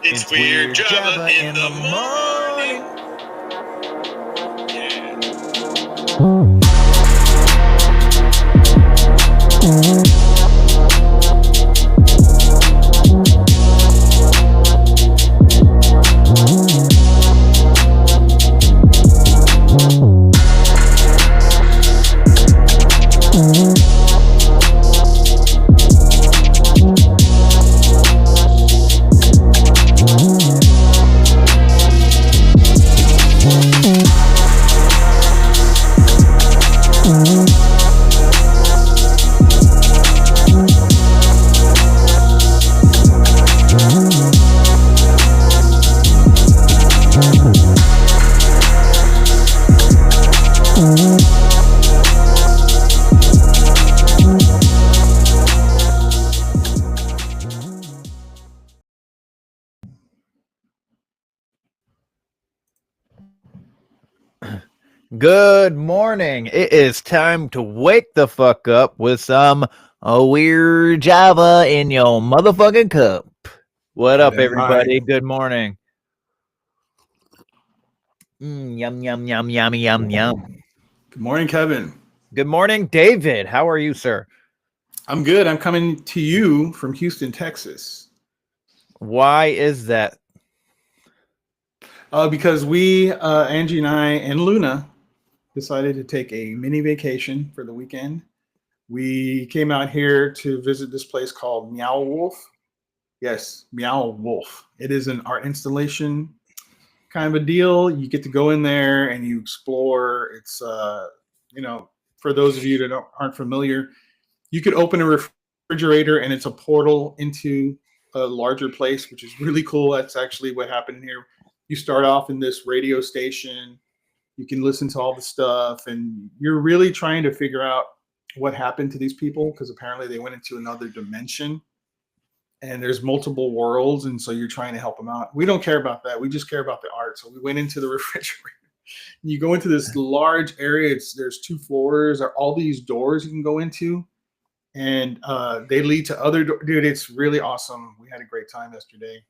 It's Weird Java in the morning. Good morning. It is time to wake the fuck up with some Weird Java in your motherfucking cup. What up, everybody? Good morning. Yum, yum, yum, yummy, yum, yum. Good morning, Kevin. Good morning, David. How are you, sir? I'm good. I'm coming to you from Houston, Texas. Why is that? Because we, Angie and I, and Luna decided to take a mini vacation for the weekend. We came out here to visit this place called Meow Wolf. Yes, Meow Wolf. It is an art installation kind of a deal. You get to go in there and you explore. It's, for those of you that aren't familiar, you could open a refrigerator and it's a portal into a larger place, which is really cool. That's actually what happened here. You start off in this radio station. You can listen to all the stuff, and you're really trying to figure out what happened to these people because apparently they went into another dimension and there's multiple worlds. And so you're trying to help them out. We don't care about that. We just care about the art. So we went into the refrigerator. You go into this large area. There's 2 floors. There are all these doors you can go into. And they lead to other dude. It's really awesome. We had a great time yesterday.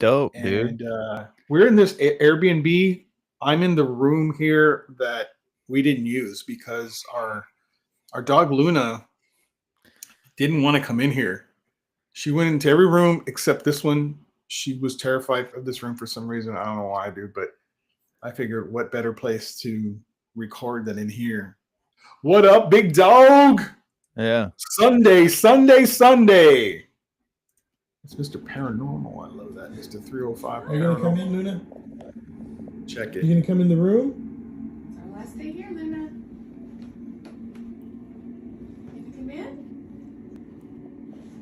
Dope, dude. And we're in this Airbnb. I'm in the room here that we didn't use because our dog Luna didn't want to come in here. She went into every room except this one. She was terrified of this room for some reason. I don't know why, dude, but I figured what better place to record than in here. What up, big dog? Yeah. Sunday. It's Mr. Paranormal. I love that. Mr. 305. Are you going to come in, Luna? Check it. You going to come in the room? It's our last day here, Luna. You can come in?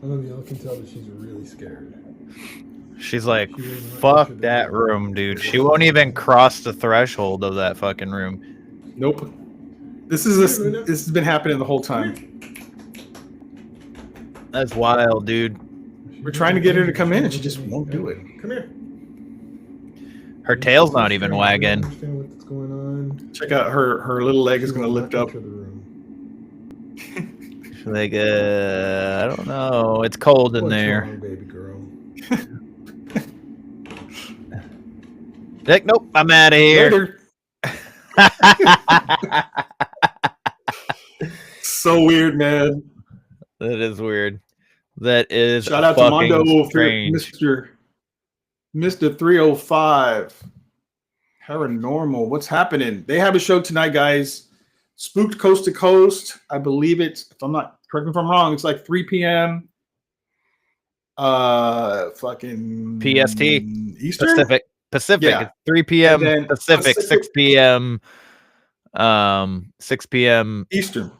I don't know if y'all can tell that she's really scared. She's like, fuck that room, dude. She won't even cross the threshold of that fucking room. Nope. This has been happening the whole time. That's wild, dude. We're trying to get her to come in and she just won't do it. Come here. Her tail's not even wagging. Understand what's going on. Check out her little leg is going to lift up. The room. She's like, I don't know. It's cold in What's there. wrong, baby girl? Like, nope, I'm out of here. So weird, man. That is weird. That is shout out to Mondo, strange. Mr. 305. Paranormal. What's happening? They have a show tonight, guys. Spooked Coast to Coast. I believe it's, if I'm not, correct me if I'm wrong, it's like 3 p.m. Fucking PST. Eastern? Pacific. Yeah. 3 p.m. Pacific, 6 p.m. 6 p.m. Eastern.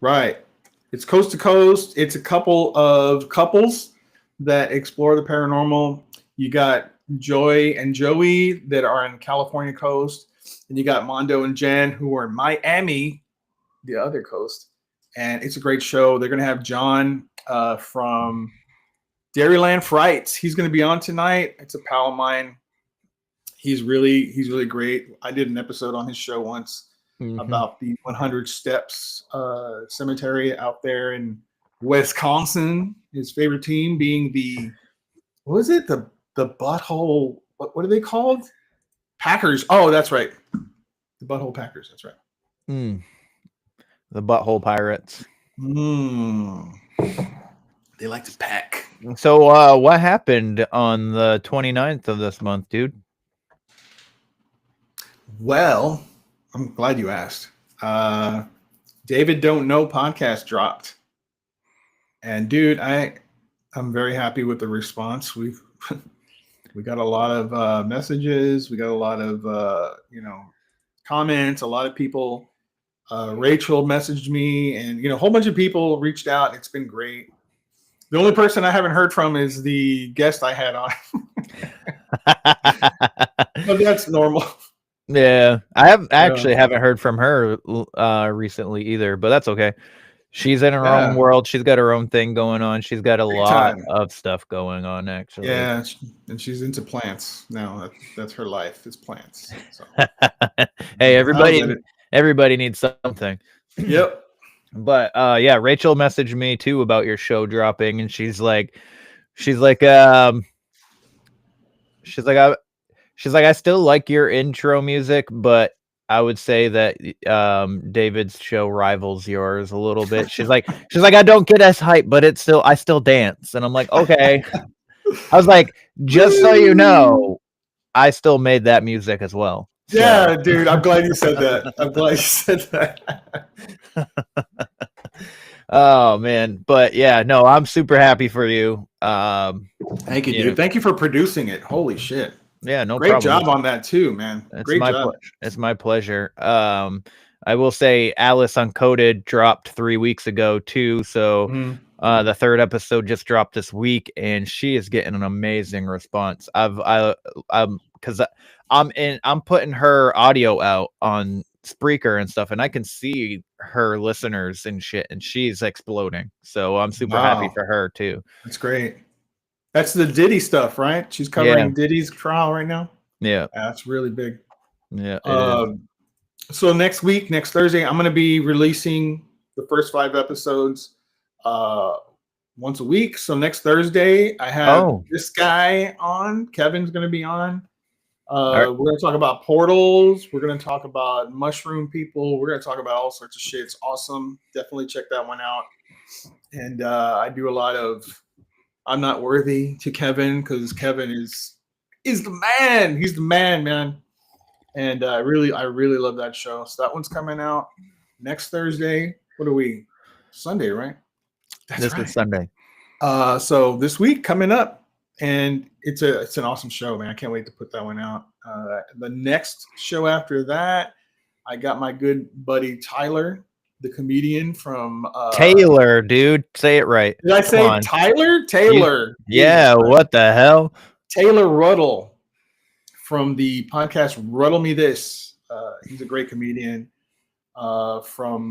Right. It's coast to coast. It's a couple of couples that explore the paranormal. You got Joy and Joey that are on California coast. And you got Mondo and Jen who are in Miami, the other coast. And it's a great show. They're going to have John from Dairyland Frights. He's going to be on tonight. It's a pal of mine. He's really great. I did an episode on his show once about the 100 Steps cemetery out there in Wisconsin. His favorite team being the what was it? The butthole. What are they called? Packers. Oh, that's right. The butthole Packers. That's right. The Butthole Pirates. They like to pack. So, what happened on the 29th of this month, dude? Well, I'm glad you asked. David Don't Know podcast dropped, and dude, I'm very happy with the response. We got a lot of messages. We got a lot of comments. A lot of people. Rachel messaged me, and a whole bunch of people reached out. It's been great. The only person I haven't heard from is the guest I had on, but that's normal. Yeah, I haven't heard from her recently either, but that's okay. She's in her own world. She's got her own thing going on. She's got a lot of stuff going on, actually. Yeah, and she's into plants now. That's her life is plants. So. Hey, everybody needs something. Yep. But yeah, Rachel messaged me too about your show dropping, and she's like, I still like your intro music, but I would say that David's show rivals yours a little bit. She's like, I don't get as hype, but I still dance. And I'm like, okay. I was like, just so you know, I still made that music as well. So. Yeah, dude, I'm glad you said that. Oh man, but yeah, no, I'm super happy for you. Thank you, dude. Thank you for producing it. Holy shit. Yeah, no Great problem. job on that too, man. Great job. It's my pleasure. I will say Alice Uncoded dropped 3 weeks ago too, so the third episode just dropped this week, and she is getting an amazing response. I'm putting her audio out on Spreaker and stuff, and I can see her listeners and shit, and she's exploding. So I'm super happy for her too. That's great. That's the Diddy stuff, right? She's covering Diddy's trial right now. Yeah, that's really big. Yeah. So next Thursday, I'm going to be releasing the first 5 episodes once a week. So next Thursday, I have this guy on. Kevin's going to be on. We're going to talk about portals. We're going to talk about mushroom people. We're going to talk about all sorts of shit. It's awesome. Definitely check that one out. And I do a lot of I'm Not Worthy to Kevin, because Kevin is the man. He's the man. And I really love that show. So that one's coming out next Thursday. What are we? Sunday, right? This is Sunday. So this week coming up, and it's an awesome show, man. I can't wait to put that one out. The next show after that, I got my good buddy Tyler, the comedian from Taylor, dude. Say it right. Did I say Tyler? Taylor. Yeah, what the hell? Taylor Ruddle from the podcast Ruddle Me This. He's a great comedian from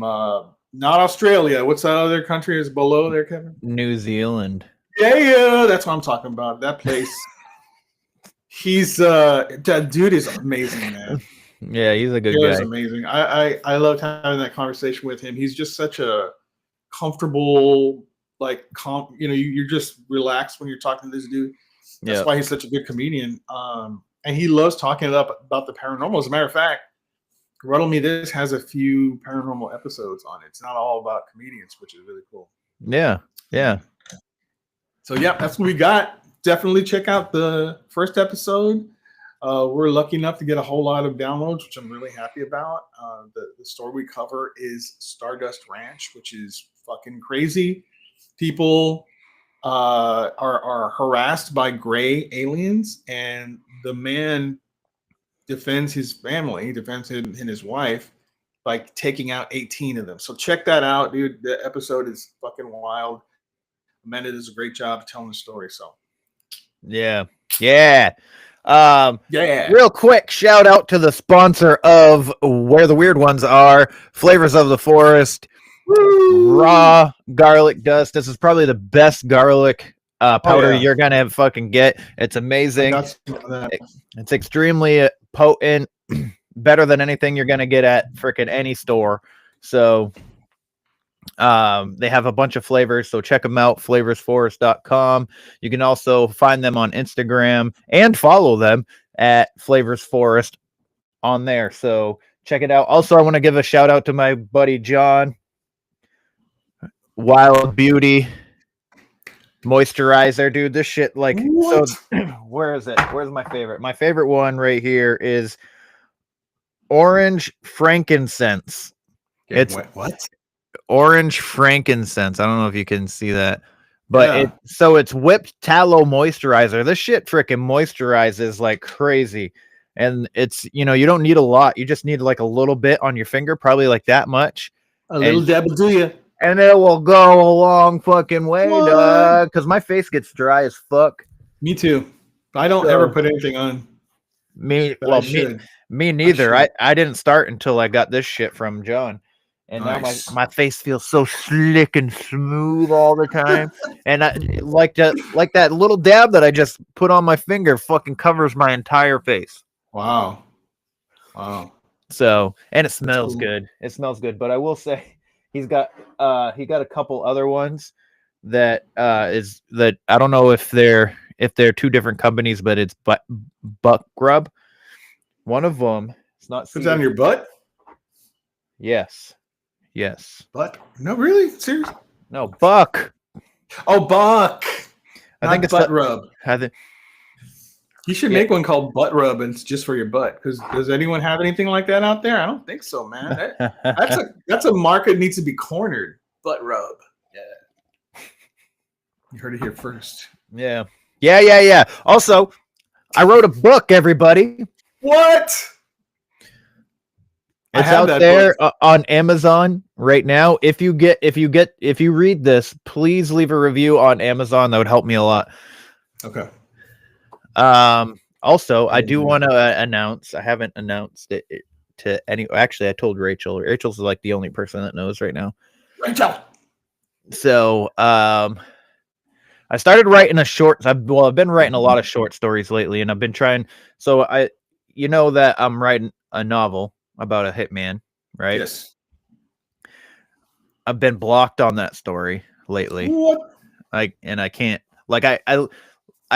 not Australia. What's that other country is below there, Kevin? New Zealand. Yeah, that's what I'm talking about. That place. He's that dude is amazing, man. Yeah, he's a good guy. He's amazing. I loved having that conversation with him. He's just such a comfortable, you're just relaxed when you're talking to this dude. That's why he's such a good comedian. And he loves talking about the paranormal. As a matter of fact, Ruddle Me This has a few paranormal episodes on it. It's not all about comedians, which is really cool. Yeah. So yeah, that's what we got. Definitely check out the first episode. We're lucky enough to get a whole lot of downloads, which I'm really happy about. The story we cover is Stardust Ranch, which is fucking crazy. People are harassed by gray aliens, and the man defends his family. He defends him and his wife by taking out 18 of them. So check that out, dude. The episode is fucking wild. Amanda does a great job telling the story. So yeah. Yeah. Real quick, shout out to the sponsor of Where the Weird Ones Are, Flavors of the Forest. Woo! Raw garlic dust. This is probably the best garlic powder you're gonna fucking get. It's amazing. It's extremely potent, better than anything you're gonna get at freaking any store. So They have a bunch of flavors, so check them out, flavorsforest.com. You can also find them on Instagram and follow them at flavors forest on there. So check it out. Also, I want to give a shout out to my buddy John. Wild Beauty moisturizer, dude. This shit, like, What? so where is it? Where's my favorite? My favorite one right here is orange frankincense. It's what? orange frankincense. I don't know if you can see that, but Yeah. it's whipped tallow moisturizer. This shit freaking moisturizes like crazy. And it's, you know, you don't need a lot. You just need like a little bit on your finger, probably like that much. A little dab will do you. And it will go a long fucking way, What? dog. Because my face gets dry as fuck. Me too. I don't So- ever put anything on. Me, But I well, should. me neither. should. I didn't start until I got this shit from John. And Nice. now my face feels so slick and smooth all the time. And I like that little dab that I just put on my finger fucking covers my entire face. Wow. Wow. So, and it smells cool. good. It smells good. But I will say he got a couple other ones that is that I don't know if they're two different companies, but it's Buck Grub. One of them, it's not Put it on your butt? Yes. Butt? No, really? Seriously? No, Buck. Oh, Buck. I think it's butt rub. I think You should make one called butt rub, and it's just for your butt. Because does anyone have anything like that out there? I don't think so, man. That's a market that needs to be cornered. Butt rub. Yeah. You heard it here first. Yeah. Also, I wrote a book, everybody. What? I It's have out that there on Amazon right now. If you read this, please leave a review on Amazon. That would help me a lot. Okay. Also, I do want to announce, I haven't announced it to any, actually, I told Rachel. Rachel's like the only person that knows right now. Rachel. So, I started writing I've been writing a lot of short stories lately, and I've been trying. So you know that I'm writing a novel about a hitman, right? Yes. I've been blocked on that story lately. What? I can't, like, I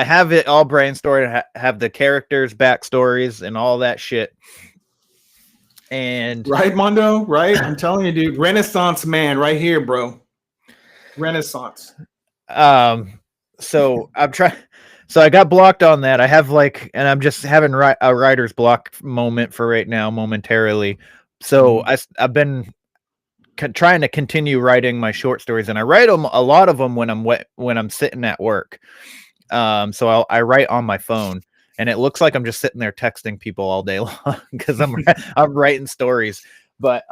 have it all brainstormed, have the characters' backstories and all that shit. And Right, Mondo? Right? I'm telling you, dude. Renaissance man right here, bro. Renaissance. so I'm trying. So I got blocked on that. I have and I'm just having a writer's block moment for right now, momentarily. So I've been trying to continue writing my short stories, and I write a lot of them when I'm sitting at work. So I write on my phone, and it looks like I'm just sitting there texting people all day long because I'm writing stories. But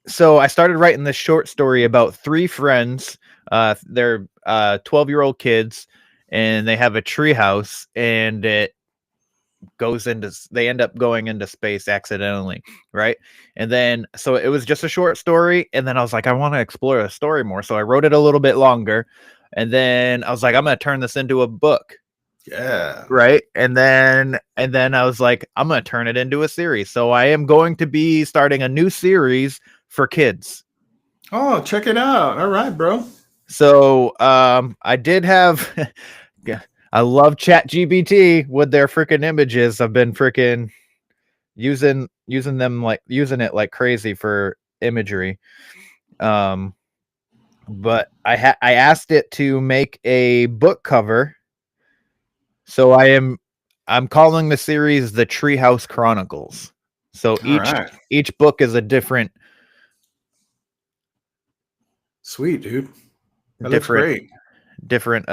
so I started writing this short story about three friends. They're 12-year-old kids, and they have a treehouse, and they end up going into space accidentally, right? And then so it was just a short story, and then I was like, I want to explore the story more, so I wrote it a little bit longer, and then I was like, I'm gonna turn this into a book. Yeah. Right. And then I was like, I'm gonna turn it into a series. So I am going to be starting a new series for kids. Oh, check it out. All right, bro. So I did have I love ChatGPT with their freaking images. I've been freaking using it like crazy for imagery. But I asked it to make a book cover. So I'm calling the series the Treehouse Chronicles. So each book is a different Sweet, dude. That looks great. different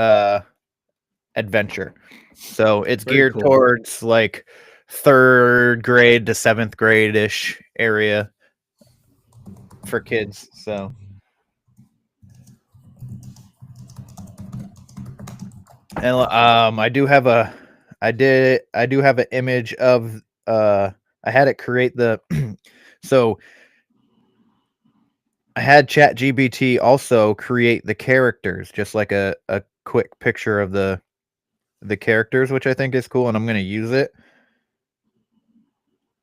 adventure. So it's Very geared cool. towards like 3rd grade to 7th grade-ish area for kids. So and I do have an image of I had it create the so I had ChatGPT also create the characters, just like a quick picture of the characters, which I think is cool, and I'm going to use it.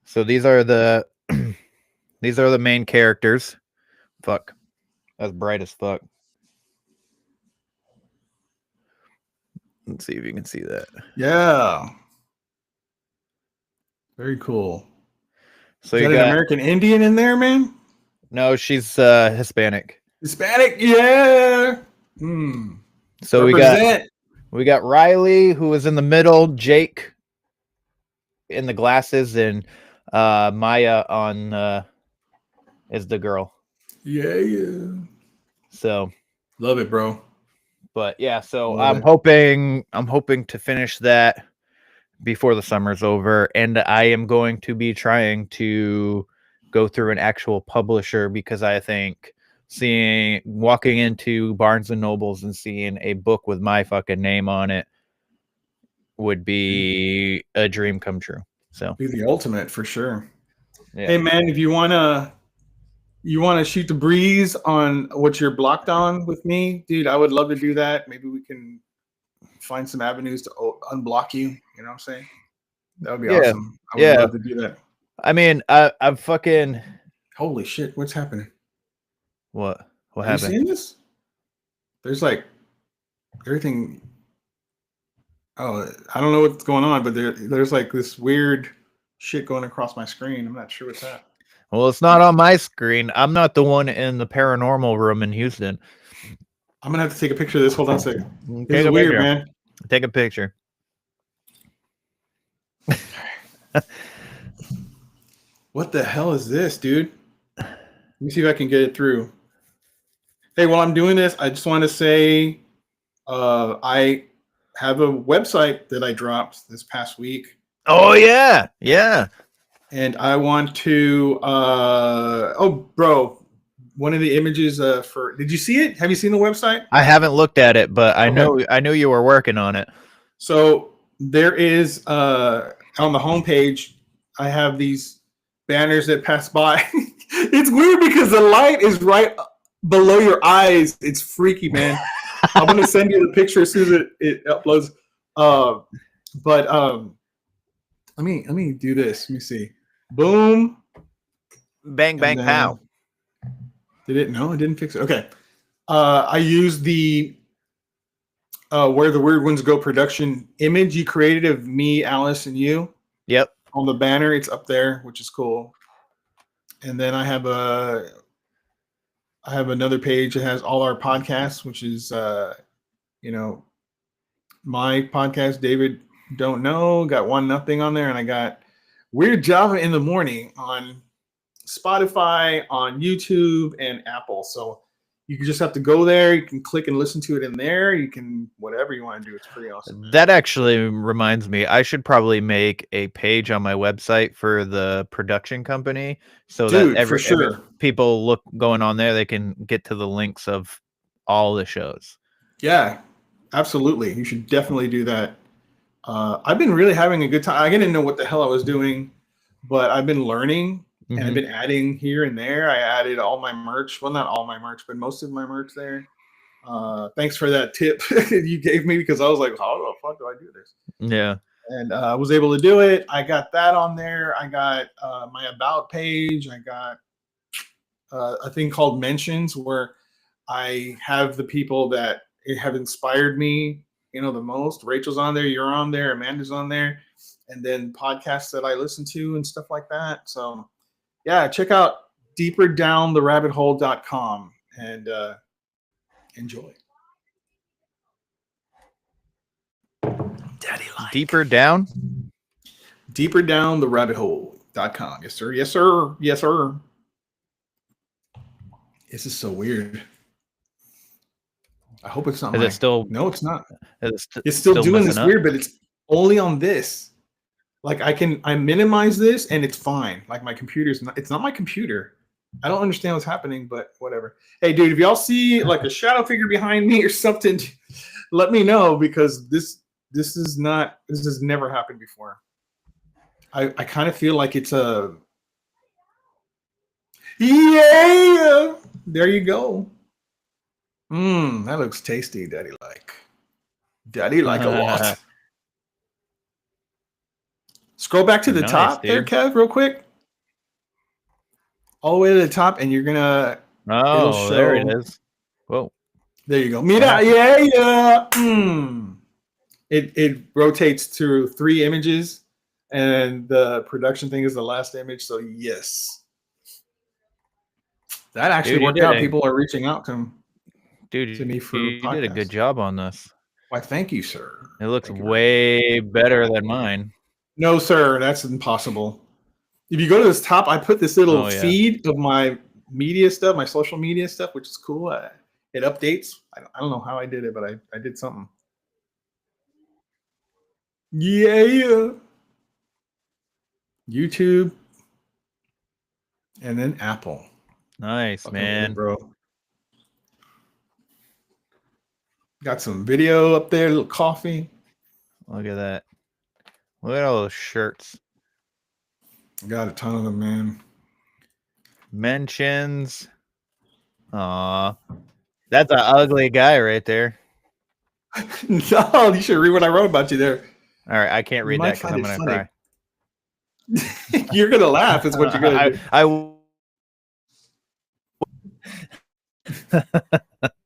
So these are the main characters. Fuck. That's bright as fuck. Let's see if you can see that. Yeah. Very cool. So Is you that an got American Indian in there, man? no, she's Hispanic. Hispanic, yeah. So Represent. we got Riley, who was in the middle, Jake in the glasses, and Maya on is the girl. Yeah. So Love it, bro. but yeah, so Love it. I'm hoping to finish that before the summer's over, and I am going to be trying to go through an actual publisher because I think walking into Barnes and Nobles and seeing a book with my fucking name on it would be a dream come true. So Be the ultimate for sure. yeah. Hey man, if you wanna shoot the breeze on what you're blocked on with me, dude, I would love to do that. Maybe we can find some avenues to unblock you. You know what I'm saying? That would be awesome. I would love to do that. I mean, I'm fucking. Holy shit! What's happening? What Are happened? you seeing this? There's like everything. Oh, I don't know what's going on, but there's like this weird shit going across my screen. I'm not sure what's that. Well, it's not on my screen. I'm not the one in the paranormal room in Houston. I'm gonna have to take a picture of this. Hold on a second. Take This is a weird, picture. man. Take a picture. What the hell is this, dude? Let me see if I can get it through. Hey, while I'm doing this, I just want to say I have a website that I dropped this past week. Oh yeah, yeah. And I want to bro, one of the images did you see it? Have you seen the website? I haven't looked at it, but I Okay. know you were working on it. So there is on the homepage, I have these banners that pass by. It's weird because the light is right below your eyes. It's freaky, man. I'm gonna send you the picture as soon as it uploads. But let me do this. Let me see. Boom. Bang bang And then- pow. Did it? No, it didn't fix it. Okay. I used the Where the Weird Ones Go production image you created of me, Alice, and you. Yep. On the banner. It's up there, which is cool. And then I have another page that has all our podcasts, which is my podcast, David Don't Know, got One Nothing on there, and I got Weird Java in the Morning on Spotify, on YouTube, and Apple. So you just have to go there. You can click and listen to it in there. You can whatever you want to do. It's pretty awesome. That actually reminds me, I should probably make a page on my website for the production company so Dude, that every people going on there, they can get to the links of all the shows. Yeah, absolutely. You should definitely do that. I've been really having a good time. I didn't know what the hell I was doing, but I've been learning and I've been adding here and there. I added all my merch. Well, not all my merch, but most of my merch there. Thanks for that tip you gave me because I was like, how the fuck do I do this? Yeah. And I was able to do it. I got that on there. I got my about page. I got a thing called mentions where I have the people that have inspired me, the most. Rachel's on there, you're on there, Amanda's on there, and then podcasts that I listen to and stuff like that. So yeah, check out deeperdowntherabbithole.com and enjoy. Daddy like. Deeper down? Deeperdowntherabbithole.com. Yes, sir. Yes, sir. Yes, sir. This is so weird. I hope it's not. Is it still? No, it's not. It's still doing this up? weird, but it's only on this. Like I minimize this and it's fine. Like my computer's not. It's not my computer. I don't understand what's happening, but whatever. Hey, dude, if y'all see like a shadow figure behind me or something, let me know because this has never happened before. I kind of feel like it's a. Yeah, there you go. That looks tasty, Daddy like. Daddy like a lot. Scroll back to the top there, Kev, real quick. All the way to the top, and you're gonna Oh, there it show- is. Whoa. There you go. Mira, yeah. It rotates through 3 images, and the production thing is the last image. So yes, that actually Dude, you worked did out. it. People are reaching out to Dude, me for you did a good podcasts. job on this. Why, thank you, sir. It looks Thank you very way better than mine. No, sir, that's impossible. If you go to this top, I put this little Oh, yeah. feed of my media stuff, my social media stuff, which is cool. It updates. I don't know how I did it, but I did something. Yeah. YouTube. And then Apple. Nice, Fucking man. weird, bro. Got some video up there, a little coffee. Look at that. Look at all those shirts. Got a ton of them, man. Mentions. Aw. That's an ugly guy right there. No, you should read what I wrote about you there. All right, I can't You read might that because I'm find going it to cry. You're gonna laugh, is what you're gonna do.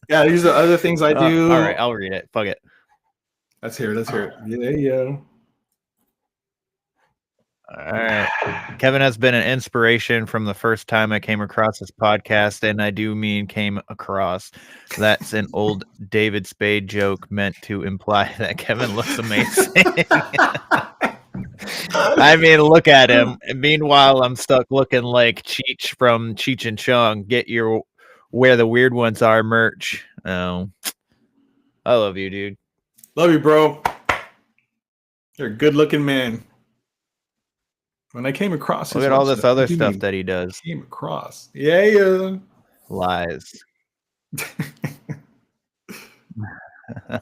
Yeah, these are other things I do. All right, I'll read it. Fuck it. Let's hear it. Let's hear it. Yeah. All right. Kevin has been an inspiration from the first time I came across this podcast, and I do mean came across. That's an old David Spade joke meant to imply that Kevin looks amazing. I mean, look at him. Meanwhile, I'm stuck looking like Cheech from Cheech and Chong. Get your Where the Weird Ones Are merch. Oh, I love you, dude. Love you, bro. You're a good-looking man. When I came across, Look at all this other stuff that he does. Came across, yeah. Lies. And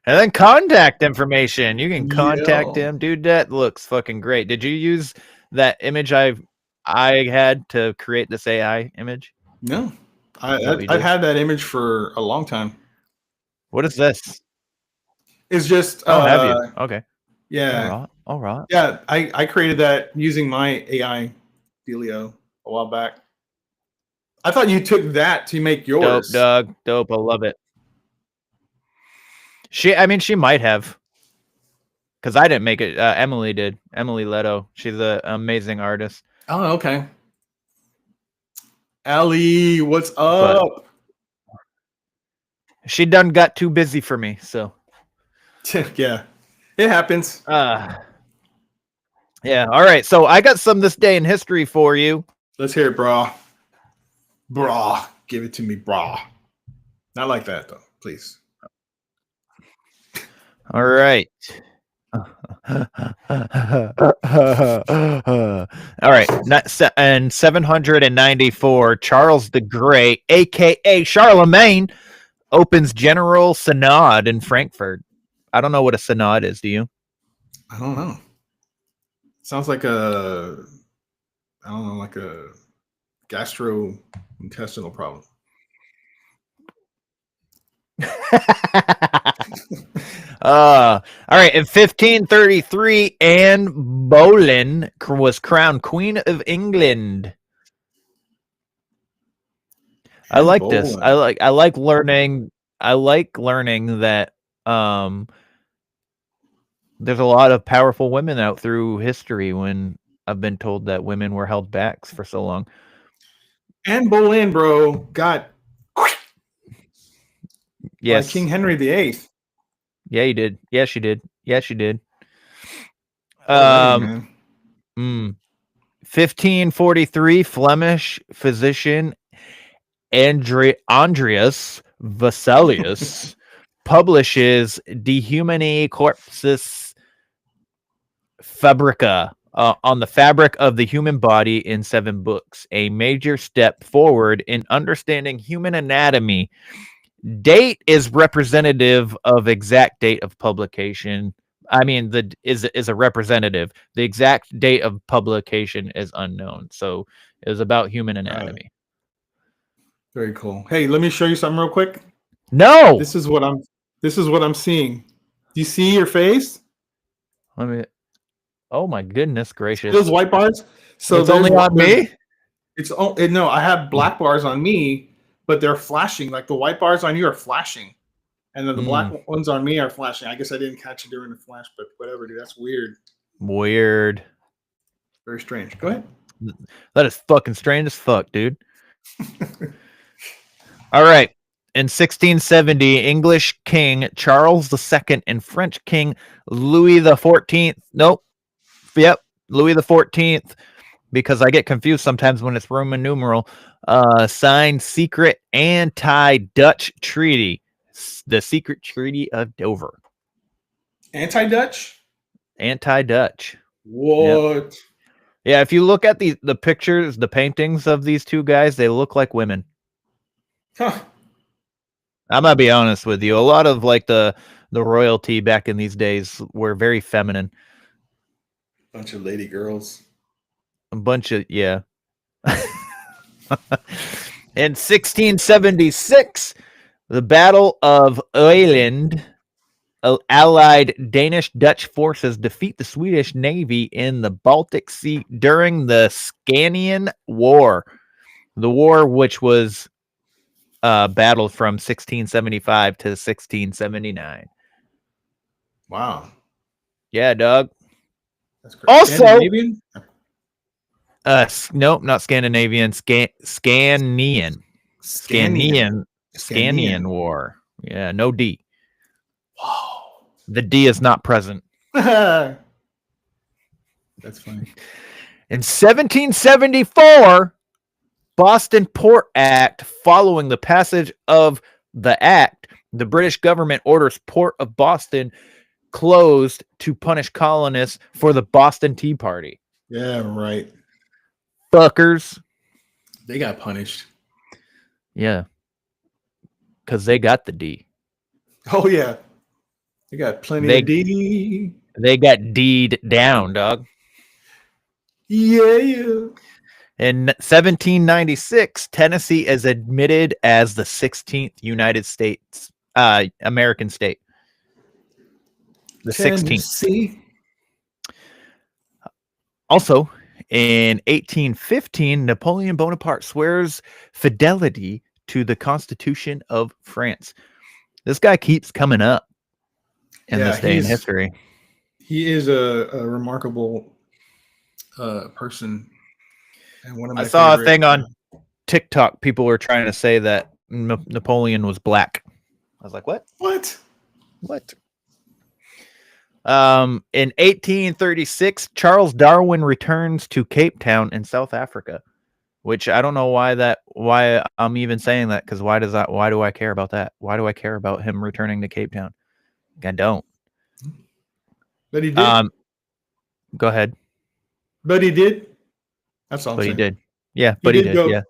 then contact information. You can contact him, dude. That looks fucking great. Did you use that image I had to create this AI image? No, I've had that image for a long time. What is this? It's just have you? Okay. Yeah. All right. Yeah, I created that using my AI dealio a while back. I thought you took that to make yours. Dope, Doug. Dope. I love it. She might have. Because I didn't make it. Emily did. Emily Leto. She's an amazing artist. Oh, okay. Allie, what's up? She done got too busy for me, so. Yeah, it happens. Yeah, all right. So I got some this day in history for you. Let's hear it, brah. Brah. Give it to me, brah. Not like that, though, please. All right. All right. In 794, Charles the Great, a.k.a. Charlemagne, opens General Synod in Frankfurt. I don't know what a synod is. Do you? I don't know. Sounds like a gastrointestinal problem. All right. In 1533, Anne Boleyn was crowned Queen of England. I like this. I like learning that there's a lot of powerful women out through history when I've been told that women were held back for so long. Anne Boleyn, bro, got yes, King Henry VIII. Yeah, he did. Yeah, she did. Yeah, she did. 1543, Flemish physician Andreas Vesalius publishes De Humani Corpus Fabrica on the fabric of the human body in 7 books, a major step forward in understanding human anatomy. Date is representative of exact date of publication. I mean, is a representative. The exact date of publication is unknown. So it was about human anatomy. Right. Very cool. Hey, let me show you something real quick. No, this is what I'm seeing. Do you see your face? Let me. Oh my goodness gracious! Those white bars. So it's only on me. No, I have black bars on me, but they're flashing. Like the white bars on you are flashing, and then the black ones on me are flashing. I guess I didn't catch it during the flash, but whatever, dude. That's weird. Weird. Very strange. Go ahead. That is fucking strange as fuck, dude. All right. In 1670, English King Charles II and French King Louis XIV. Nope. Yep. Louis XIV, because I get confused sometimes when it's Roman numeral, signed secret anti-Dutch treaty, the Secret Treaty of Dover. Anti-Dutch? Anti-Dutch. What? Yep. Yeah, if you look at the pictures, the paintings of these two guys, they look like women. Huh. I'm gonna be honest with you. A lot of like the royalty back in these days were very feminine. Bunch of lady girls. A bunch of In 1676, the Battle of Öland, Allied Danish-Dutch forces defeat the Swedish Navy in the Baltic Sea during the Scanian War. The war, which was battled from 1675 to 1679. Wow. Yeah, dog. That's great. Also, Scandinavian? Nope, not Scandinavian. Scanian War. Yeah, no D. Wow. The D is not present. That's funny. In 1774, Boston Port Act. Following the passage of the act, the British government orders Port of Boston closed to punish colonists for the Boston Tea Party. Yeah, right. Fuckers. They got punished. Yeah. Because they got the D. Oh, yeah. They got plenty of D. They got D'd down, dog. Yeah. In 1796, Tennessee is admitted as the 16th United States, American state. The Tennessee. 16th. Also, in 1815, Napoleon Bonaparte swears fidelity to the Constitution of France. This guy keeps coming up in this day in history. He is a remarkable person. And one of my I saw a thing on TikTok. People were trying to say that Napoleon was black. I was like, what? What? In 1836, Charles Darwin returns to Cape Town in South Africa, which I don't know why I'm even saying that, because why do I care about that? Why do I care about him returning to Cape Town? I don't. But he did. Go ahead. But he did. That's all. But he did. Yeah, but he did. Go. Yeah,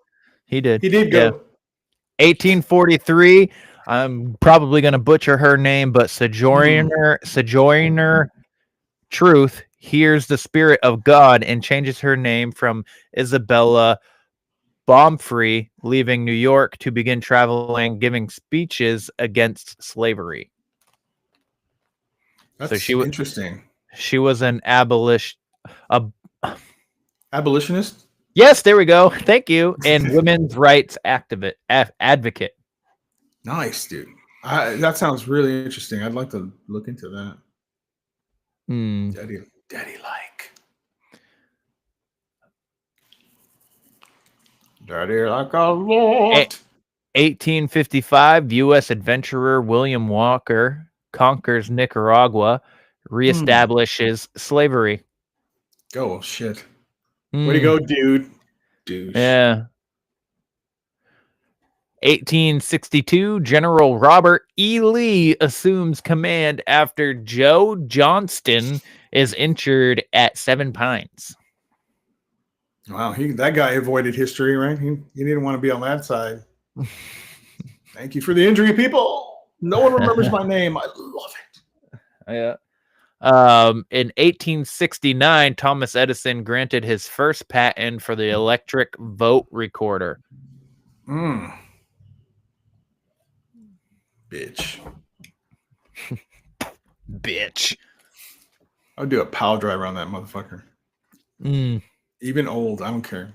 he did. He did go. Yeah. 1843. I'm probably going to butcher her name, but Sojourner Truth hears the Spirit of God and changes her name from Isabella Baumfree, leaving New York to begin traveling, giving speeches against slavery. That's so she was interesting. She was an abolitionist. Yes, there we go. Thank you. And women's rights advocate. Nice, dude. That sounds really interesting. I'd like to look into that. Daddy like. Daddy like a lot. 1855, U.S. adventurer William Walker conquers Nicaragua, reestablishes slavery. Oh, shit. Way to go, dude. Douche. Yeah. 1862, General Robert E. Lee assumes command after Joe Johnston is injured at Seven Pines. Wow, that guy avoided history, right? He didn't want to be on that side. Thank you for the injury, people. No one remembers my name. I love it. Yeah. In 1869, Thomas Edison granted his first patent for the electric vote recorder. Bitch. Bitch. I would do a power drive around that motherfucker. Even old, I don't care.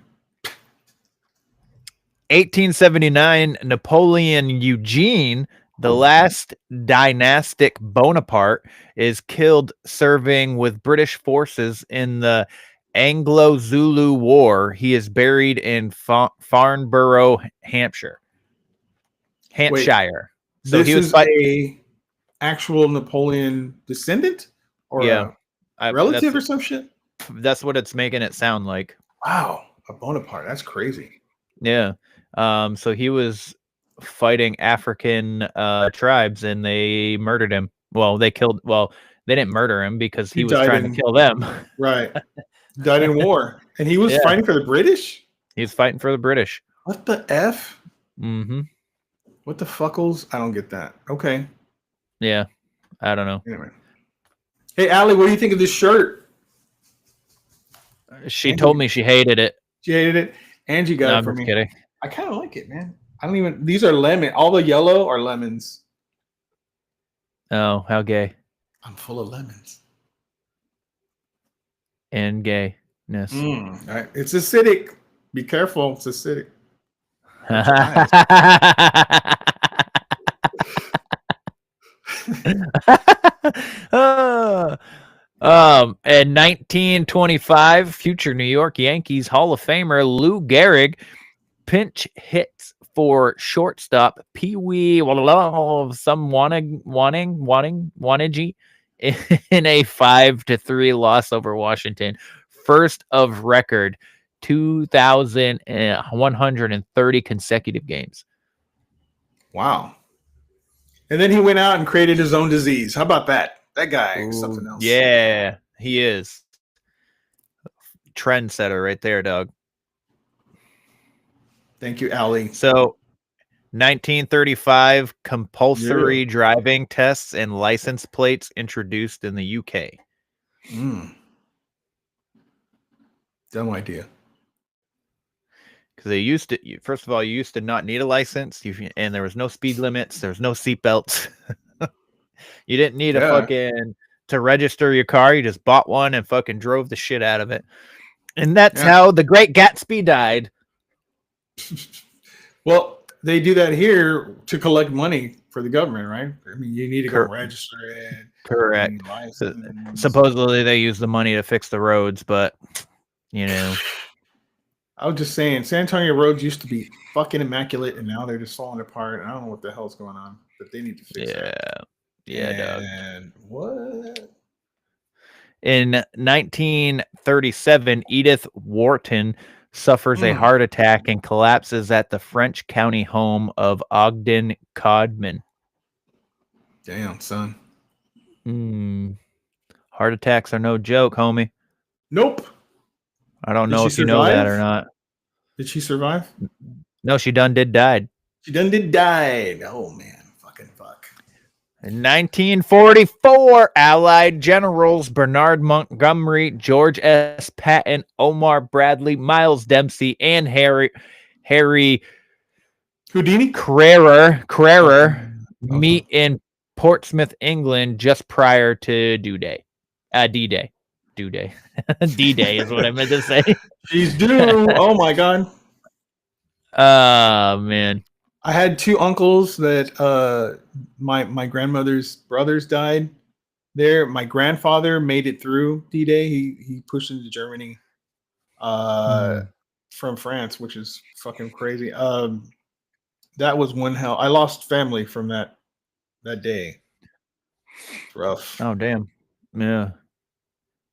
1879, Napoleon Eugene, the last dynastic Bonaparte, is killed serving with British forces in the Anglo-Zulu War. He is buried in Farnborough, Hampshire. So This he was is fighting. a actual Napoleon descendant or Yeah, a relative or some shit? that's what it's making it sound like. Wow, a Bonaparte. That's crazy. Yeah. So he was fighting African tribes and they murdered him. Well, they didn't murder him because he was trying to kill them. Right. Died in war. And he was Yeah. fighting for the British? He was fighting for the British. What the F? Mm-hmm. What the fuckles? I don't get that. Okay. Yeah. I don't know. Anyway. Hey, Allie, what do you think of this shirt? She told me she hated it. She hated it. Angie got No, it I'm for just me. kidding. I kind of like it, man. I don't even. These are lemon. All the yellow are lemons. Oh, how gay. I'm full of lemons. And gayness. All right. It's acidic. Be careful. It's acidic. In 1925, future New York Yankees Hall of Famer Lou Gehrig pinch hits for shortstop Pee Wee Wanigi in a 5-3 loss over Washington. First of record 2,130 consecutive games. Wow. And then he went out and created his own disease. How about that? That guy is something else. Yeah, he is. Trendsetter right there, Doug. Thank you, Allie. So 1935, compulsory driving tests and license plates introduced in the UK. Dumb idea. Because they used to, first of all, you used to not need a license, and there was no speed limits, there was no seatbelts. You didn't need to register your car. You just bought one and fucking drove the shit out of it. And that's how the Great Gatsby died. Well, they do that here to collect money for the government, right? I mean, you need to go register it. Correct. Supposedly they use the money to fix the roads, but you know. I was just saying, San Antonio roads used to be fucking immaculate, and now they're just falling apart. And I don't know what the hell's going on, but they need to fix that. Yeah, and what? In 1937, Edith Wharton suffers a heart attack and collapses at the French county home of Ogden Codman. Damn, son. Heart attacks are no joke, homie. Nope. I don't know if you know that or not. Did she survive? No, she did died. She did died. Oh, man. Fucking fuck. In 1944, Allied generals Bernard Montgomery, George S. Patton, Omar Bradley, Miles Dempsey, and Harry Houdini Carrera meet in Portsmouth, England, just prior to D-Day. D-Day. D-Day is what I meant to say. She's due. Oh, my God. Man. I had two uncles that my grandmother's brothers died there. My grandfather made it through D-Day. He pushed into Germany from France, which is fucking crazy. That was one hell. I lost family from that day. It's rough. Oh, damn. Yeah.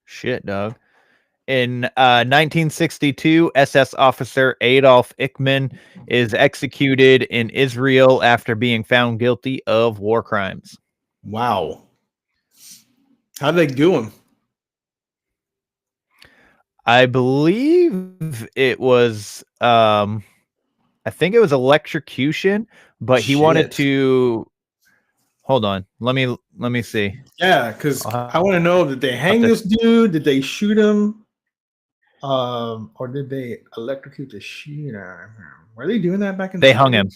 Shit, dog. In 1962, SS officer Adolf Eichmann is executed in Israel after being found guilty of war crimes. Wow. How did they do him? I believe it was, I think it was electrocution, but he wanted to. Hold on. Let me see. Yeah, because I want to know, did they hang this dude? Did they shoot him? Or did they electrocute the shit out of him? Were they doing that back in? They hung him.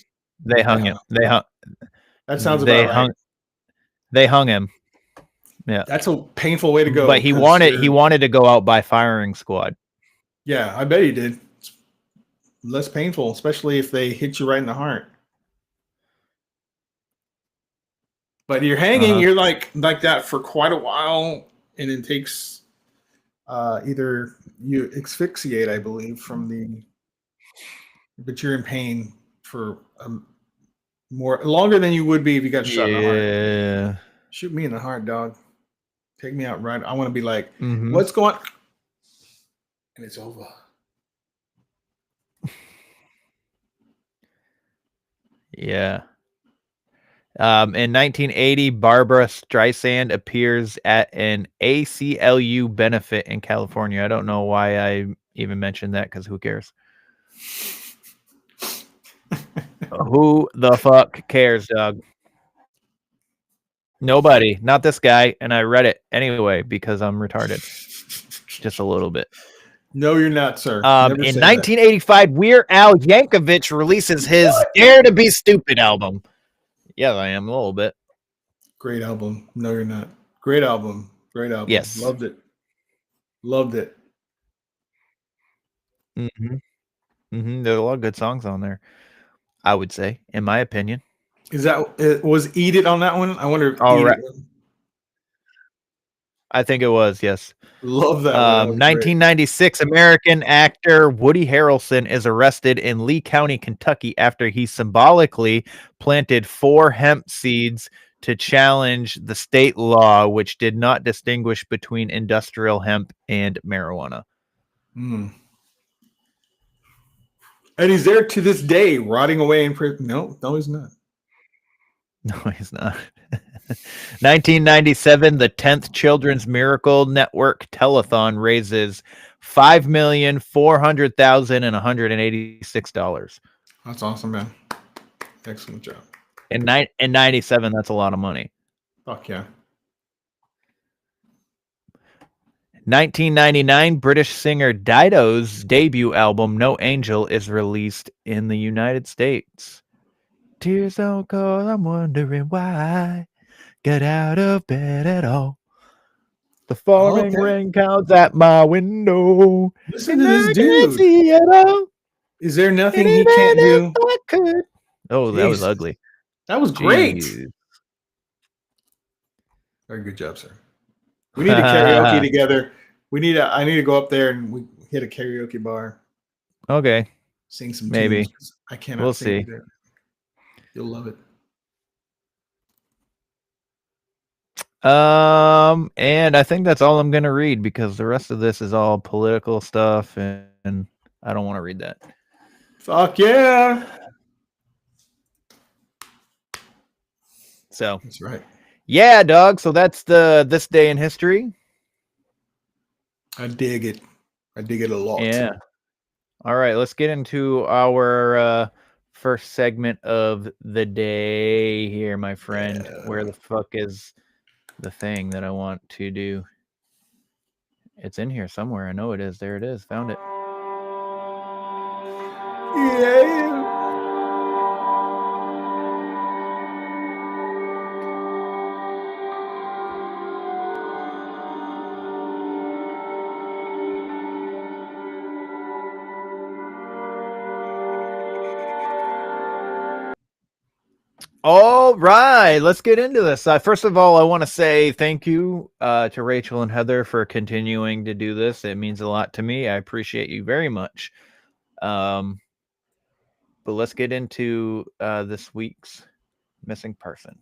They hung him. They hung. That sounds about right. They hung him. Yeah, that's a painful way to go. But he wanted to go out by firing squad. Yeah, I bet he did. less painful, especially if they hit you right in the heart. But you're hanging, you're like that for quite a while, and it takes either you asphyxiate, I believe, but you're in pain for more longer than you would be if you got shot in the heart. Yeah. Shoot me in the heart, dog. Take me out right. I want to be like, Mhm. what's going? And it's over. Yeah. In 1980, Barbara Streisand appears at an ACLU benefit in California. I don't know why I even mentioned that because who cares? Who the fuck cares, dog? Nobody. Not this guy. And I read it anyway because I'm retarded. Just a little bit. No, you're not, sir. In 1985, Weird Al Yankovic releases his Dare to Be Stupid album. Yeah, I am a little bit. Great album. No, you're not. Great album. Great album. Yes. Loved it. Loved it. There's a lot of good songs on there, I would say, in my opinion. Is that was Eat It on that one? I wonder if All Eat right. It was. I think it was, yes. Love that one. 1996, American actor Woody Harrelson is arrested in Lee County, Kentucky after he symbolically planted 4 hemp seeds to challenge the state law, which did not distinguish between industrial hemp and marijuana. Mm. And he's there to this day, rotting away in prison. No, he's not. No, he's not. 1997, the 10th Children's Miracle Network telethon raises $5,400,186. That's awesome, man. Excellent job. In 97, that's a lot of money. Fuck yeah. 1999, British singer Dido's debut album, No Angel, is released in the United States. Tears don't call, I'm wondering why. Get out of bed at all. The falling rain counts at my window. Listen to this dude. Is there nothing he can't do? Oh, that was ugly. That was great. Jeez. Very good job, sir. We need a karaoke together. I need to go up there and we hit a karaoke bar. Okay. Sing some maybe. tunes. I cannot. We'll see. You'll love it. And I think that's all I'm gonna read because the rest of this is all political stuff, and I don't want to read that. Fuck yeah. So that's right. Yeah, dog. So that's this day in history. I dig it. I dig it a lot. Yeah. All right, let's get into our first segment of the day here, my friend. Yeah. Where the fuck is the thing that I want to do? It's in here somewhere. I know it is. There it is. Found it. Yeah. All right, let's get into this. First of all, I want to say thank you to Rachel and Heather for continuing to do this. It means a lot to me. I appreciate you very much. But let's get into this week's missing person.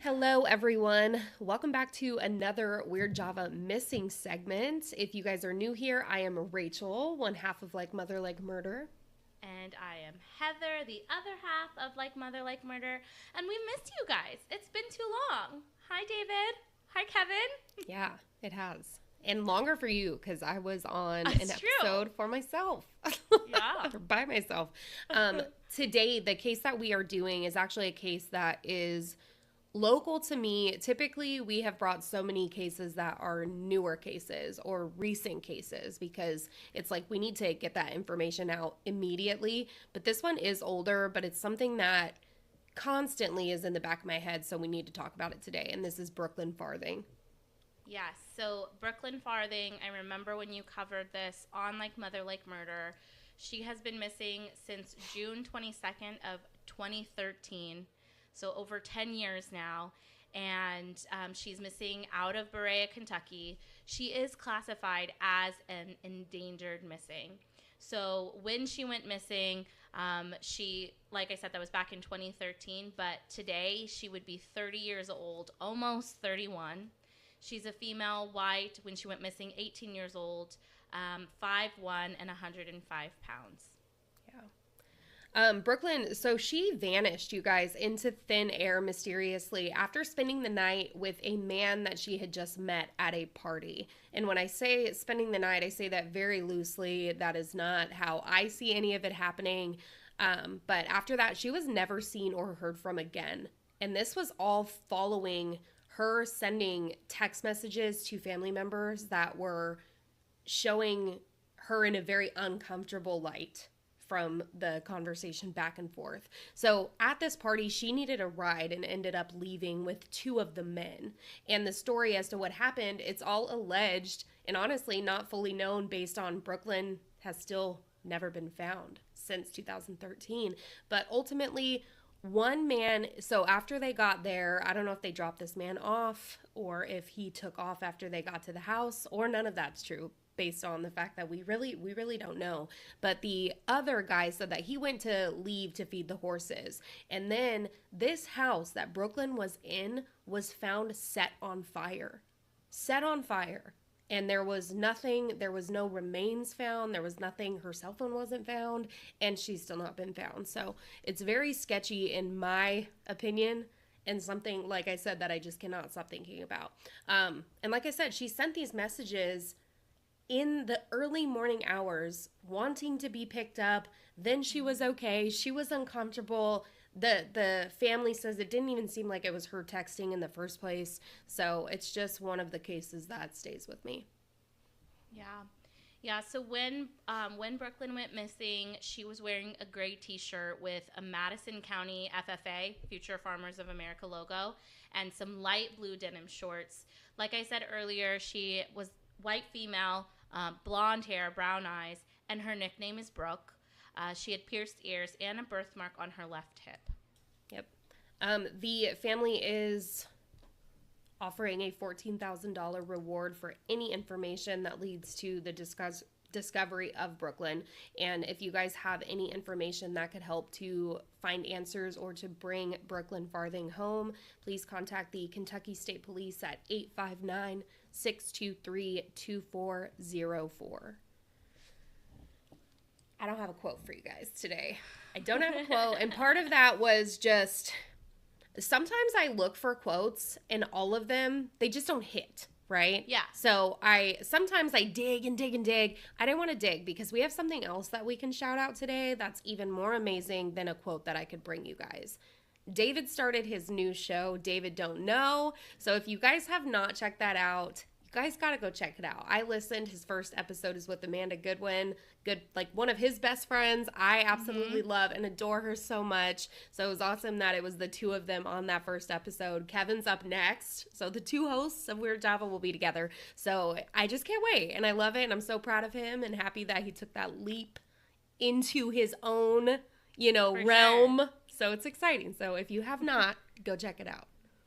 Hello, everyone. Welcome back to another Weird Java missing segment. If you guys are new here, I am Rachel, one half of Like Mother Like Murder. And I am Heather, the other half of Like Mother Like Murder. And we missed you guys. It's been too long. Hi, David. Hi, Kevin. Yeah, it has. And longer for you, because I was on an episode for myself. Yeah. Or by myself. Today, the case that we are doing is actually a case that is local to me. Typically, we have brought so many cases that are newer cases or recent cases because it's like we need to get that information out immediately. But this one is older, but it's something that constantly is in the back of my head, so we need to talk about it today. And this is Brooklyn Farthing. Yes. So Brooklyn Farthing, I remember when you covered this on Like Mother Like Murder. She has been missing since June 22nd of 2013. So over 10 years now. And she's missing out of Berea, Kentucky. She is classified as an endangered missing. So when she went missing, she, like I said, that was back in 2013. But today she would be 30 years old, almost 31. She's a female, white. When she went missing, 18 years old, 5'1", and 105 pounds. Brooklyn, so she vanished, you guys, into thin air mysteriously after spending the night with a man that she had just met at a party. And when I say spending the night, I say that very loosely. That is not how I see any of it happening. But after that, she was never seen or heard from again. And this was all following her sending text messages to family members that were showing her in a very uncomfortable light from the conversation back and forth. So at this party, she needed a ride and ended up leaving with two of the men. And the story as to what happened, it's all alleged and honestly not fully known based on Brooklyn has still never been found since 2013. But ultimately, one man, so after they got there, I don't know if they dropped this man off or if he took off after they got to the house, or none of that's true, based on the fact that we really don't know. But the other guy said that he went to leave to feed the horses. And then this house that Brooklyn was in was found set on fire. Set on fire. And there was nothing, there was no remains found. There was nothing, her cell phone wasn't found, and she's still not been found. So it's very sketchy in my opinion, and something, like I said, that I just cannot stop thinking about. And like I said, she sent these messages in the early morning hours, wanting to be picked up. Then she was okay. She was uncomfortable. The family says it didn't even seem like it was her texting in the first place. So it's just one of the cases that stays with me. Yeah. So when Brooklyn went missing, she was wearing a gray T-shirt with a Madison County FFA, Future Farmers of America logo, and some light blue denim shorts. Like I said earlier, she was white female, blonde hair, brown eyes, and her nickname is Brooke. She had pierced ears and a birthmark on her left hip. Yep. The family is offering a $14,000 reward for any information that leads to the discovery of Brooklyn. And if you guys have any information that could help to find answers or to bring Brooklyn Farthing home, please contact the Kentucky State Police at 859-623-2404. I don't have a quote for you guys today. I don't have a quote. And part of that was just, sometimes I look for quotes and all of them, they just don't hit, right? Yeah. So sometimes I dig and dig and dig. I didn't want to dig because we have something else that we can shout out today that's even more amazing than a quote that I could bring you guys. David started his new show, David Don't Know. So if you guys have not checked that out, you guys got to go check it out. I listened. His first episode is with Amanda Goodwin, like one of his best friends. I absolutely love and adore her so much. So it was awesome that it was the two of them on that first episode. Kevin's up next. So the two hosts of Weird Java will be together. So I just can't wait. And I love it. And I'm so proud of him and happy that he took that leap into his own, realm. Sure. So it's exciting. So if you have not, go check it out.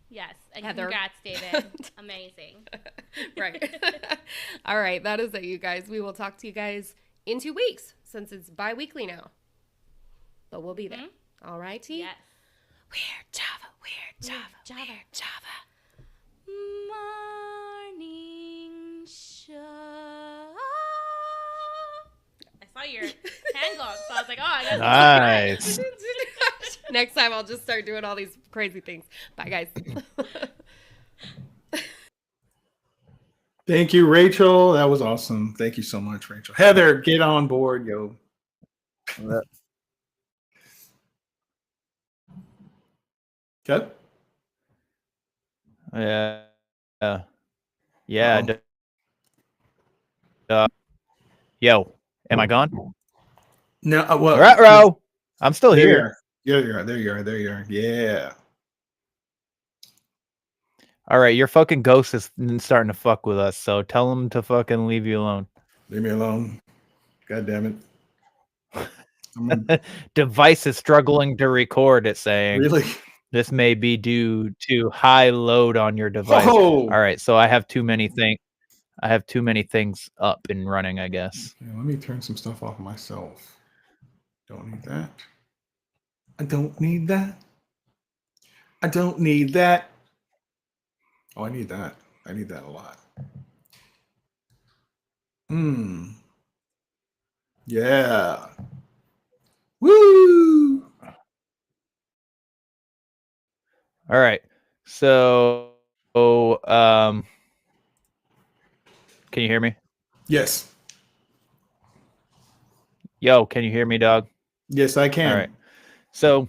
Yes, and Heather. Congrats, David. Amazing. Right. All right, that is it, you guys. We will talk to you guys in 2 weeks since it's bi-weekly now. But we'll be there. Mm-hmm. All right, T? Yes. Weird Java, Weird Java, Weird Java. Morning show. I saw your hand go up, so I was like, oh, I got Nice. Next time I'll just start doing all these crazy things. Bye, guys. Thank you, Rachel. That was awesome. Thank you so much, Rachel. Heather, get on board, yo. Okay. Yeah. Oh. Yo, am I gone? No, well, Ruh-roh. I'm still there here. you are. There you are. Yeah. All right, your fucking ghost is starting to fuck with us, so tell him to fucking leave you alone. Leave me alone. God damn it. I'm gonna, Device is struggling to record, it's saying. really? This may be due to high load on your device. Oh! All right, so I have too many things up and running, I guess. Yeah, let me turn some stuff off myself. Don't need that. I don't need that. I don't need that. Oh, I need that. I need that a lot. Yeah. Woo! All right. So, can you hear me? Yes. Yo, can you hear me, dog? Yes, I can. All right. So,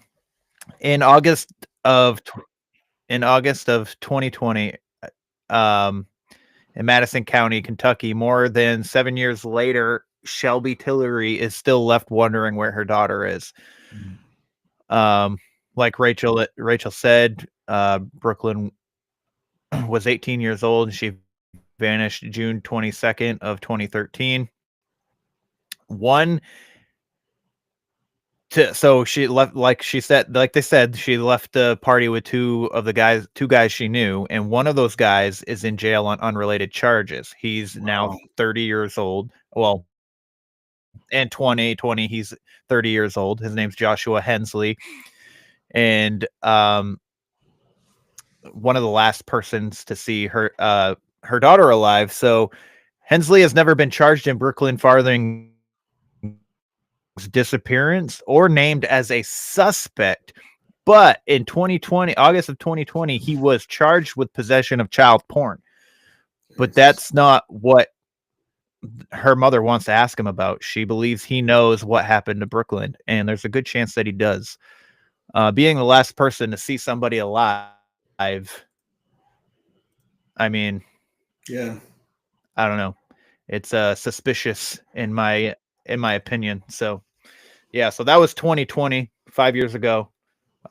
in August of 2020, in Madison County, Kentucky, more than 7 years later, Shelby Tillery is still left wondering where her daughter is. Like Rachel said, Brooklyn was 18 years old and she vanished June 22nd of 2013. So she left, like they said, she left the party with two guys she knew, and one of those guys is in jail on unrelated charges. He's now 30 years old. Well, and 20, he's 30 years old. His name's Joshua Hensley. And one of the last persons to see her daughter alive. So Hensley has never been charged in Brooklyn Farthing's disappearance or named as a suspect. But in August of 2020, he was charged with possession of child porn. But that's not what her mother wants to ask him about. She believes he knows what happened to Brooklyn, and there's a good chance that he does. Being the last person to see somebody alive, I mean, yeah, I don't know. It's suspicious in my opinion. So, yeah. So that was 2020, 5 years ago,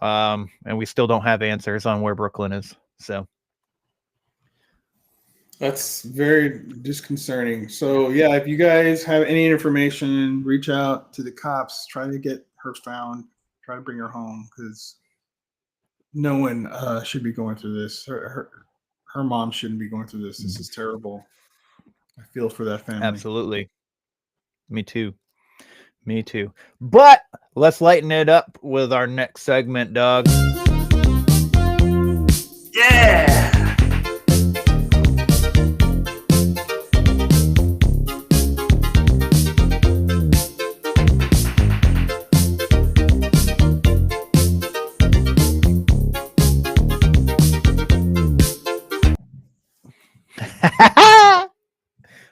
and we still don't have answers on where Brooklyn is. So that's very disconcerting. So yeah, if you guys have any information, reach out to the cops. Try to get her found. Try to bring her home, because no one should be going through this. Her mom shouldn't be going through this. This is terrible. I feel for that family. absolutely. Me too. But let's lighten it up with our next segment, dog. Yeah.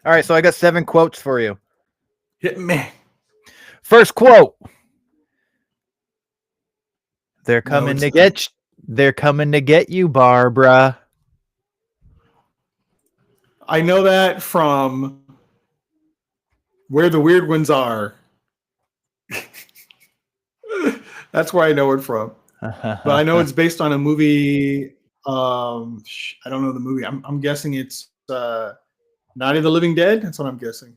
All right, so I got 7 quotes for you. Hit me. First quote. They're coming to get you, Barbara. I know that from Where the Weird Ones Are. That's where I know it from. But I know it's based on a movie. I don't know the movie. I'm guessing it's Night of the Living Dead. That's what I'm guessing.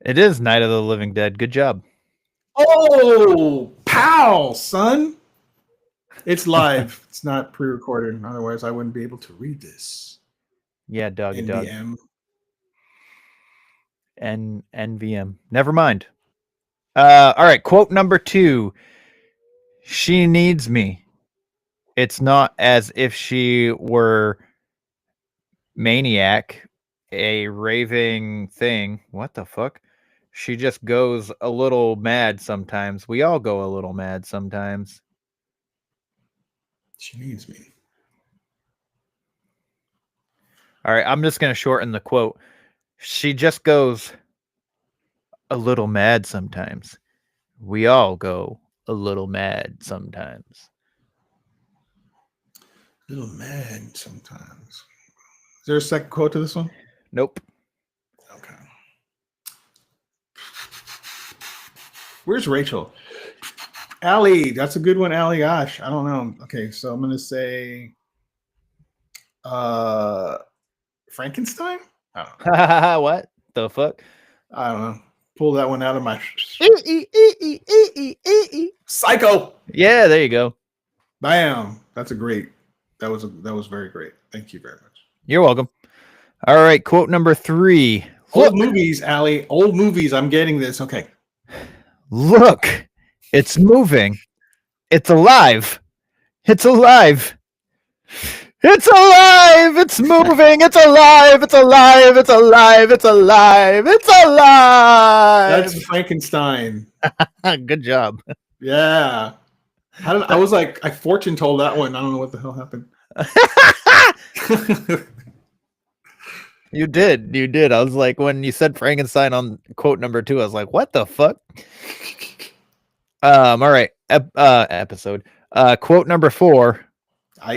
It is Night of the Living Dead. Good job. Oh, pow, son. It's live. It's not pre-recorded. Otherwise, I wouldn't be able to read this. Yeah, doggy NVM. dog. NVM. Never mind. All right, quote number 2. She needs me. It's not as if she were maniac, a raving thing. What the fuck? She just goes a little mad sometimes. We all go a little mad sometimes. She needs me. All right, I'm just going to shorten the quote. She just goes a little mad sometimes. We all go a little mad sometimes. A little mad sometimes. Is there a second quote to this one? Nope. Okay. Where's Rachel? Allie, that's a good one, Allie. Gosh, I don't know. Okay, so I'm gonna say Frankenstein? I don't know. What the fuck? I don't know. Pull that one out of my Psycho. Yeah, there you go. Bam. That's a great. That was very great. Thank you very much. You're welcome. All right, quote number 3. Old movies, Allie. Old movies. I'm getting this. Okay. Look, it's moving. It's alive. It's alive. It's alive. It's moving. It's alive. It's alive. It's alive. It's alive. It's alive. That's Frankenstein. Good job. Yeah. I was like, I fortune told that one. I don't know what the hell happened. You did. You did. I was like, when you said Frankenstein on quote number 2, I was like, what the fuck? All right. Episode. Quote number 4.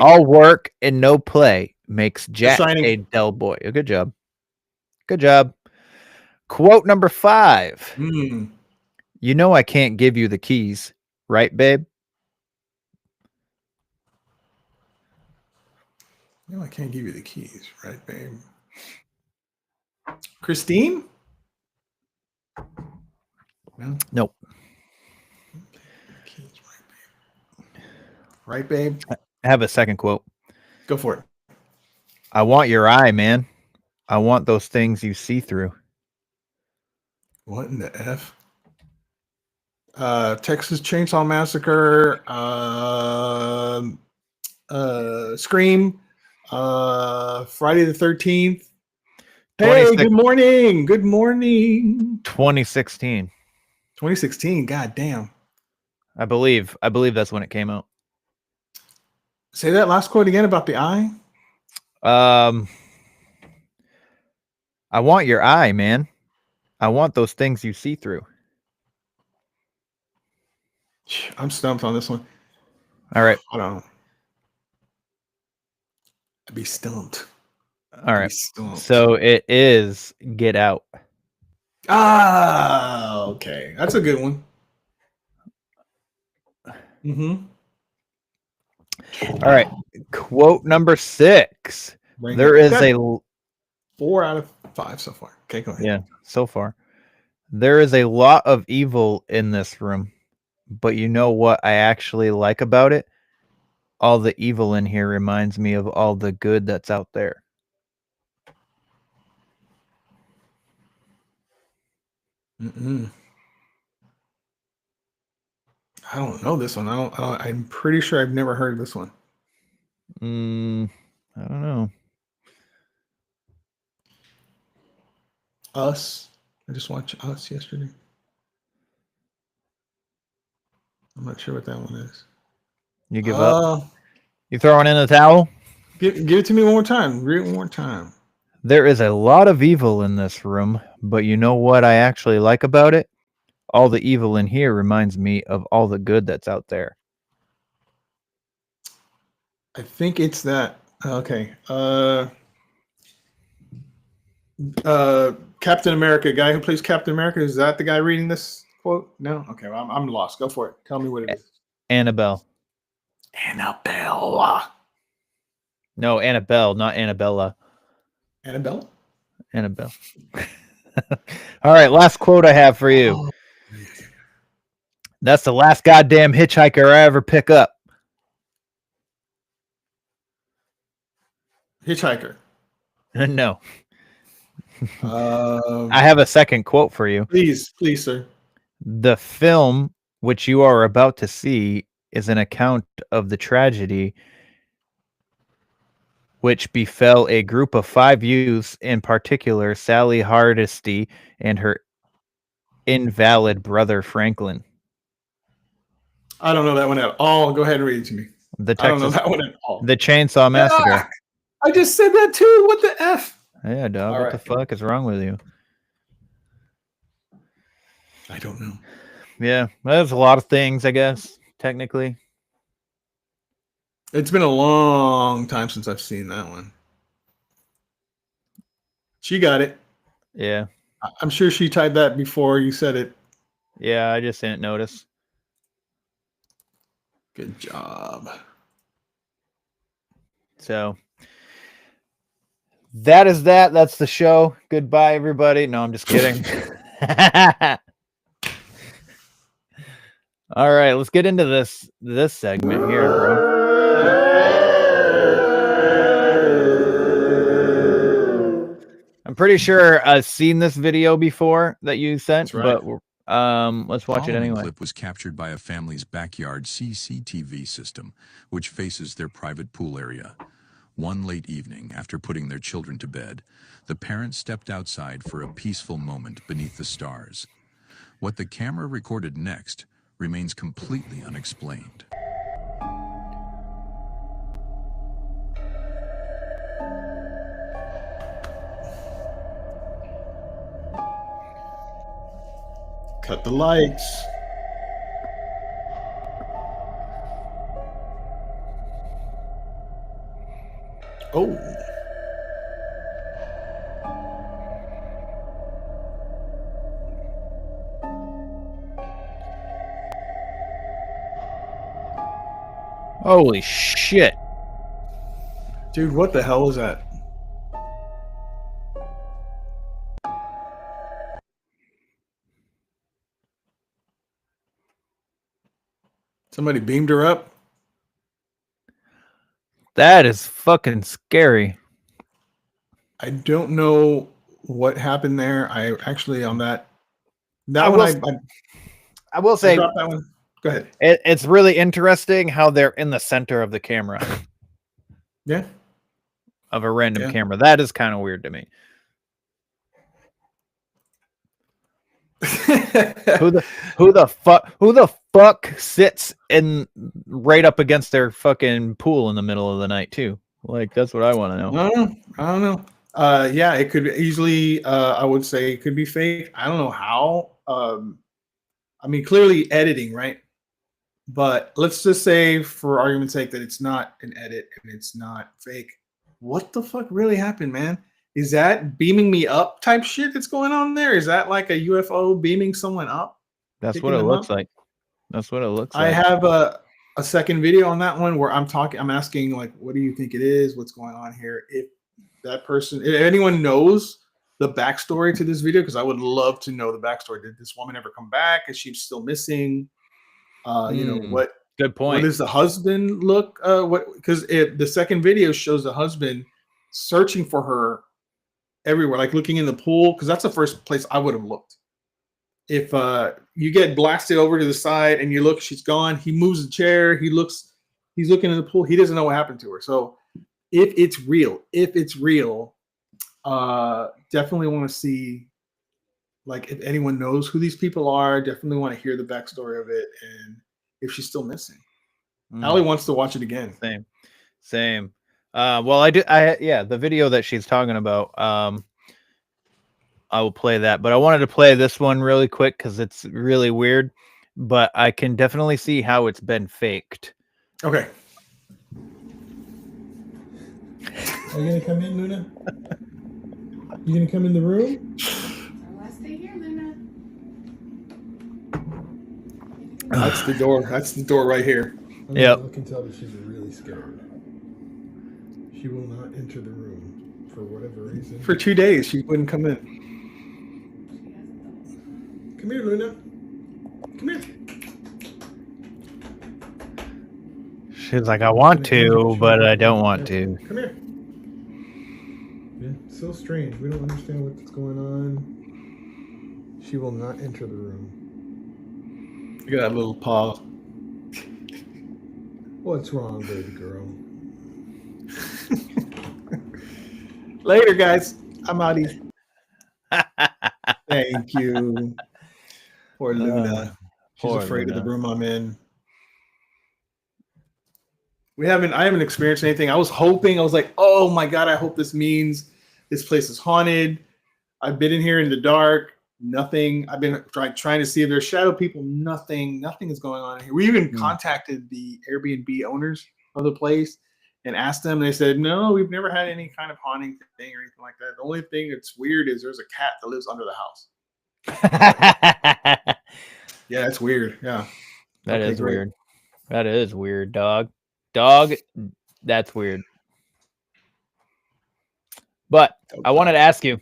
All work and no play makes Jack a dull boy. Good job. Good job. Quote number 5. You know I can't give you the keys, right, babe? No, I can't give you the keys, right, babe? Christine? No. Nope. Keys, right, babe? Right, babe? I have a second quote. Go for it. I want your eye, man. I want those things you see through. What in the F? Texas Chainsaw Massacre, Scream, Friday the 13th. Hey, good morning. Good morning. 2016. 2016. God damn. I believe that's when it came out. Say that last quote again about the eye. I want your eye, man. I want those things you see through. I'm stumped on this one. All right. I don't know. I'd be stumped. All right. So it is Get Out. Ah, okay. That's a good one. Mm-hmm. All right. Quote number 6. There is a 4 out of 5 so far. Okay, go ahead. Yeah, so far. There is a lot of evil in this room, but you know what I actually like about it? All the evil in here reminds me of all the good that's out there. I don't know this one. I'm pretty sure I've never heard this one. I don't know. Us. I just watched Us yesterday. I'm not sure what that one is. You give up? You throwing in the towel? Give it to me one more time. Read it one more time. There is a lot of evil in this room, but you know what I actually like about it? All the evil in here reminds me of all the good that's out there. I think it's that. Okay. Captain America, guy who plays Captain America, is that the guy reading this quote? No? Okay, well, I'm lost. Go for it. Tell me what it is. Annabelle. Annabelle. No, Annabelle, not Annabella. Annabelle? Annabelle. All right, last quote I have for you. That's the last goddamn hitchhiker I ever pick up. Hitchhiker. No. I have a second quote for you. Please, sir. The film which you are about to see is an account of the tragedy which befell a group of 5 youths, in particular Sally Hardesty and her invalid brother Franklin. I don't know that one at all. Go ahead and read it to me. I don't know that one at all. The Chainsaw Massacre. I just said that too. What the F? Yeah, dog. What the fuck is wrong with you? I don't know. Yeah, there's a lot of things, I guess, technically. It's been a long time since I've seen that one. She got it. Yeah. I'm sure she typed that before you said it. Yeah, I just didn't notice. Good job. So, that is that. That's the show. Goodbye, everybody. No, I'm just kidding. All right, let's get into this segment here, bro. I'm pretty sure I've seen this video before that you sent, That's right. but let's watch it The following anyway. clip was captured by a family's backyard CCTV system, which faces their private pool area. One late evening, after putting their children to bed, the parents stepped outside for a peaceful moment beneath the stars. What the camera recorded next remains completely unexplained. Cut the lights. Oh. Holy shit. Dude, what the hell is that? Somebody beamed her up. That is fucking scary. I don't know what happened there. I actually on that I one will- I will I say dropped that one. Go ahead. it's really interesting how they're in the center of the camera, Yeah. of a random Yeah. camera. That is kind of weird to me. Who the fuck sits in right up against their fucking pool in the middle of the night too? Like, that's what I want to know. I don't know. Yeah, it could easily. I would say it could be fake. I don't know how. I mean, clearly editing, right? But let's just say, for argument's sake, that it's not an edit and it's not fake. What the fuck really happened, man? Is that beaming me up type shit that's going on there? Is that like a UFO beaming someone up? That's Picking what it them looks up? like. That's what it looks I like. have a second video on that one where I'm asking, like, what do you think it is? What's going on here? If that person, if anyone knows the backstory to this video, because I would love to know the backstory. Did this woman ever come back? Is she still missing? You know, what Good point. does the husband look? Because the second video shows the husband searching for her everywhere, like looking in the pool, because that's the first place I would have looked. If you get blasted over to the side and you look, she's gone. He moves the chair. He's looking in the pool. He doesn't know what happened to her. So if it's real, definitely want to see, like, if anyone knows who these people are, definitely want to hear the backstory of it and if she's still missing. Allie wants to watch it again. Same. Well, the video that she's talking about, I will play that, but I wanted to play this one really quick because it's really weird, but I can definitely see how it's been faked. Okay. Are you gonna come in, Luna? You gonna come in the room? It's our last day here, Luna. That's the door. That's the door right here. Yep. I can tell that she's really scared. She will not enter the room for whatever reason. For 2 days, she wouldn't come in. Come here, Luna. Come here. She's like, I want to, but I don't want to. Come here. Yeah, so strange. We don't understand what's going on. She will not enter the room. Look at that little paw. What's wrong, baby girl? Later, guys. I'm outie. Thank you. Poor Luna. She's poor afraid of Luna. the room I'm in. I haven't experienced anything. I was like, oh my God, I hope this means this place is haunted. I've been in here in the dark. Nothing. I've been trying to see if there's shadow people. Nothing is going on here. We even contacted the Airbnb owners of the place and asked them. They said, no, we've never had any kind of haunting thing or anything like that. The only thing that's weird is there's a cat that lives under the house. Yeah, it's weird. Yeah. That Okay, is great. weird. That is weird, dog. Dog, that's weird. But I wanted to ask you,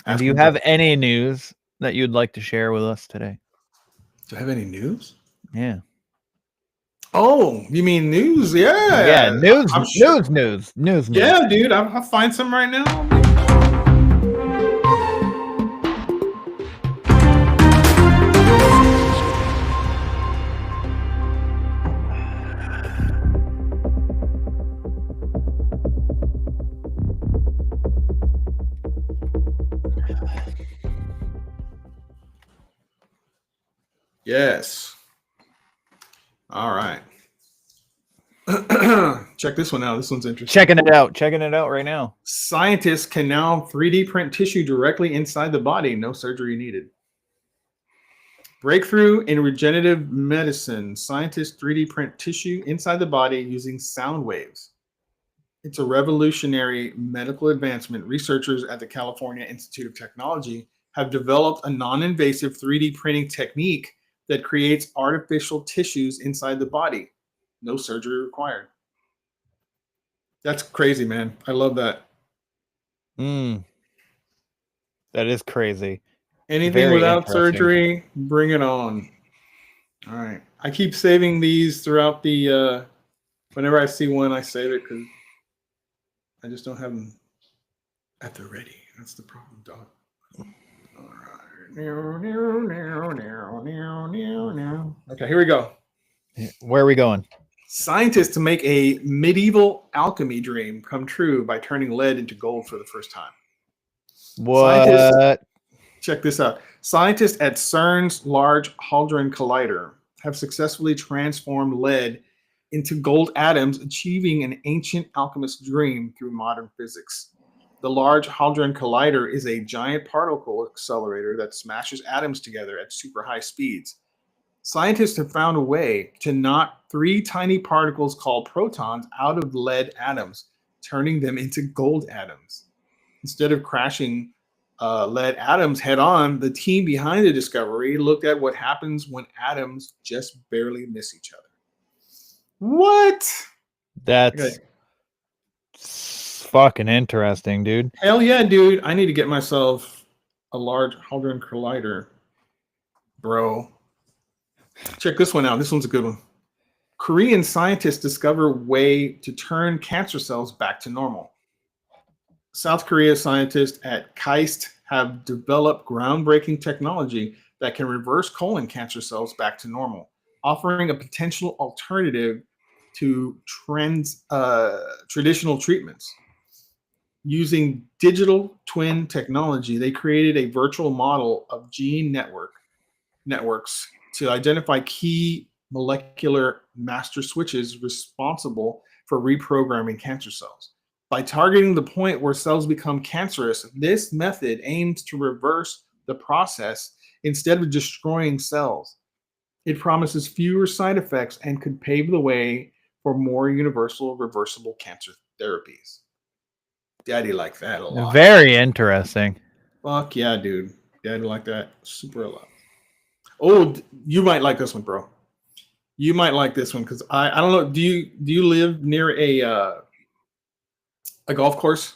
Ask do you me, have bro. any news that you'd like to share with us today? Do I have any news? Yeah. Oh, you mean news? Yeah. Yeah, news, I'm sure. news. Yeah, dude. I'll find some right now. Yes. All right. Check this one out. This one's interesting. Checking it out right now. Scientists can now 3D print tissue directly inside the body. No surgery needed. Breakthrough in regenerative medicine. Scientists 3D print tissue inside the body using sound waves. It's a revolutionary medical advancement. Researchers at the California Institute of Technology have developed a non-invasive 3D printing technique that creates artificial tissues inside the body. No surgery required. That's crazy, man. I love that. That is crazy. Anything Very without interesting. surgery, bring it on. All right. I keep saving these throughout the whenever I see one, I save it because I just don't have them at the ready. That's the problem, dog. All right. Okay, here we go. Where are we going? Scientists to make a medieval alchemy dream come true by turning lead into gold for the first time. What? Check this out. Scientists at CERN's Large Hadron Collider have successfully transformed lead into gold atoms, achieving an ancient alchemist's dream through modern physics. The Large Hadron Collider is a giant particle accelerator that smashes atoms together at super high speeds. Scientists have found a way to knock 3 tiny particles called protons out of lead atoms, turning them into gold atoms. Instead of crashing lead atoms head on, the team behind the discovery looked at what happens when atoms just barely miss each other. What? That's Okay. fucking interesting, dude. Hell yeah, dude. I need to get myself a Large Hadron Collider, bro. Check this one out. This one's a good one. Korean scientists discover a way to turn cancer cells back to normal. South Korea scientists at KAIST have developed groundbreaking technology that can reverse colon cancer cells back to normal, offering a potential alternative to traditional treatments. Using digital twin technology, they created a virtual model of gene networks to identify key molecular master switches responsible for reprogramming cancer cells. By targeting the point where cells become cancerous, this method aims to reverse the process instead of destroying cells. It promises fewer side effects and could pave the way for more universal reversible cancer therapies. Daddy like that a lot. Very interesting. Fuck yeah, dude. Daddy like that super a lot. Oh, you might like this one, bro. You might like this one because I don't know. Do you live near a golf course?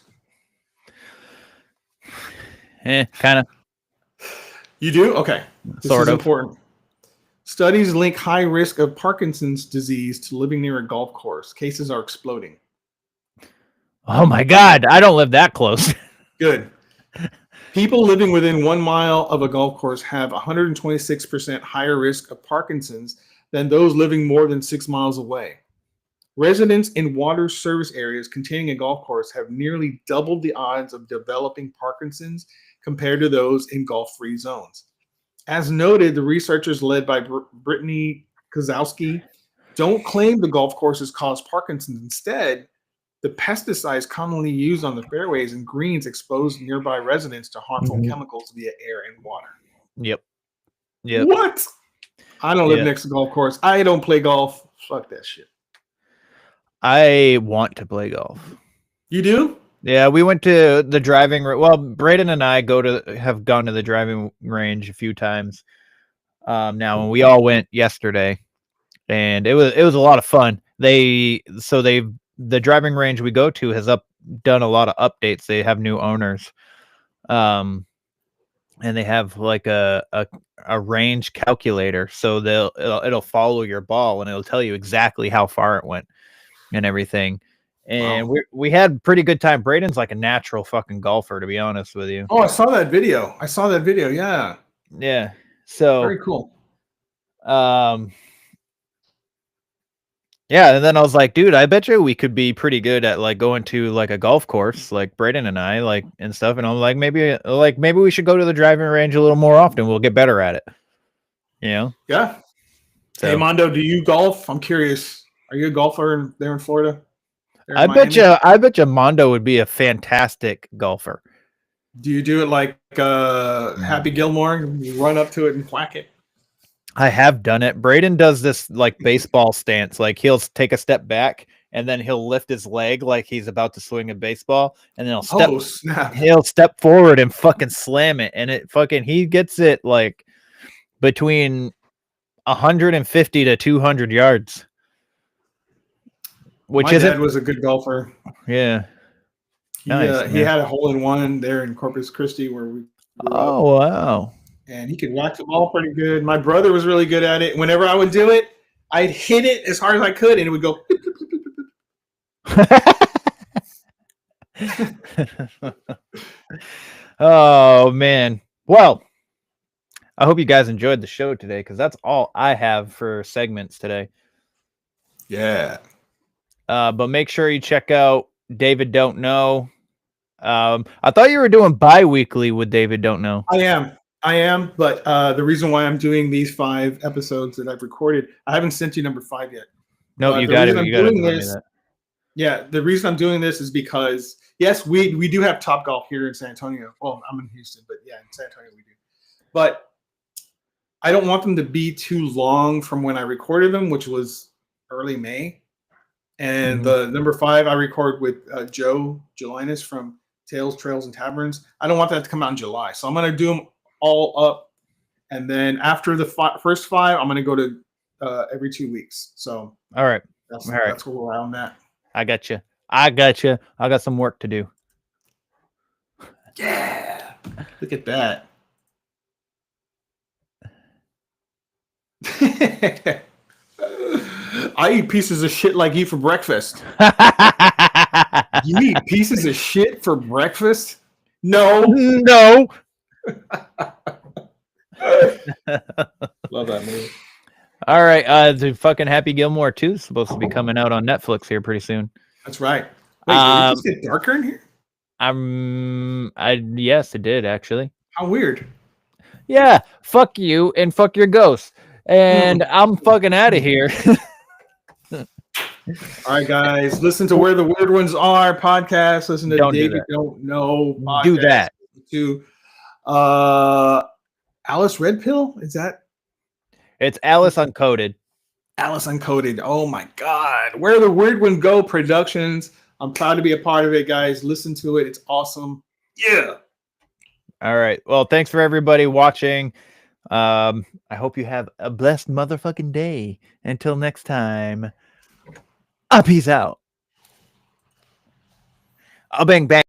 Kind of. You do? Okay. This Sort is of. important. Studies link high risk of Parkinson's disease to living near a golf course. Cases are exploding. Oh my God, I don't live that close. Good. People living within 1 mile of a golf course have 126% higher risk of Parkinson's than those living more than 6 miles away. Residents in water service areas containing a golf course have nearly doubled the odds of developing Parkinson's compared to those in golf-free zones. As noted, the researchers led by Brittany Kozowski don't claim the golf courses cause Parkinson's. Instead, the pesticides commonly used on the fairways and greens expose nearby residents to harmful chemicals via air and water. Yep. What? I don't live Yeah. next to golf course. I don't play golf. Fuck that shit. I want to play golf. You do? Yeah, we went to the driving. Well, Braden and I have gone to the driving range a few times. Now, and we all went yesterday, and it was a lot of fun. They've the driving range we go to has done a lot of updates. They have new owners. And they have like a range calculator, so it'll follow your ball and it'll tell you exactly how far it went and everything. And Wow. we had pretty good time. Braden's like a natural fucking golfer, to be honest with you. Oh, I saw that video. Yeah. Yeah. So Very cool. yeah, and then I was like, dude, I bet you we could be pretty good at like going to like a golf course, like Braden and I, like and stuff. And I'm like, maybe we should go to the driving range a little more often. We'll get better at it. You know? Yeah. So, Hey, Mondo, do you golf? I'm curious. Are you a golfer there in Florida? There in I bet Miami? you Mondo would be a fantastic golfer. Do you do it like Happy Gilmore? You run up to it and whack it? I have done it. Braden does this like baseball stance. Like he'll take a step back and then he'll lift his leg like he's about to swing a baseball, and then Oh, snap. he'll step forward and fucking slam it, and he gets it like between 150 to 200 yards. Which My isn't dad was a good golfer. yeah. He, Nice, he man. had a hole-in-one there in Corpus Christi where we grew up, Oh wow. and he could whack the ball pretty good. My brother was really good at it. Whenever I would do it, I'd hit it as hard as I could, and it would go. Oh man. Well, I hope you guys enjoyed the show today, because that's all I have for segments today. Yeah. But make sure you check out David Don't Know. I thought you were doing bi-weekly with David Don't Know. I am, but the reason why I'm doing these 5 episodes that I've recorded, I haven't sent you number 5 yet. No, But you the got reason it. I'm You got to doing tell me this- that. Yeah, the reason I'm doing this is because yes, we do have Top Golf here in San Antonio. Well, I'm in Houston, but yeah, in San Antonio we do. But I don't want them to be too long from when I recorded them, which was early May. And the number 5 I record with Joe Gelinas from Tales, Trails, and Taverns. I don't want that to come out in July, so I'm going to do them all up, and then after the first 5, I'm going to go to every 2 weeks. So All right. that's All right. that's where we're on that. I got you. I got some work to do. Yeah, look at that. I eat pieces of shit like you for breakfast. You eat pieces of shit for breakfast? No. No. Love that movie. All right. The fucking Happy Gilmore 2 is supposed to be coming out on Netflix here pretty soon. That's right. Wait, did it just get darker in here? Yes, it did actually. How weird. Yeah. Fuck you and fuck your ghost. And I'm fucking out of here. All right, guys, listen to Where the Weird Ones Are podcast. Listen to Don't do David that. Don't Know podcast. Do that. To Alice Red Pill. Is that It's Alice Uncoded. Alice Uncoded? Oh my God. Where the Weird One Go Productions. I'm proud to be a part of it, guys. Listen to it. It's awesome. Yeah. All right. Well, thanks for everybody watching. I hope you have a blessed motherfucking day. Until next time. Peace out. Bang bang.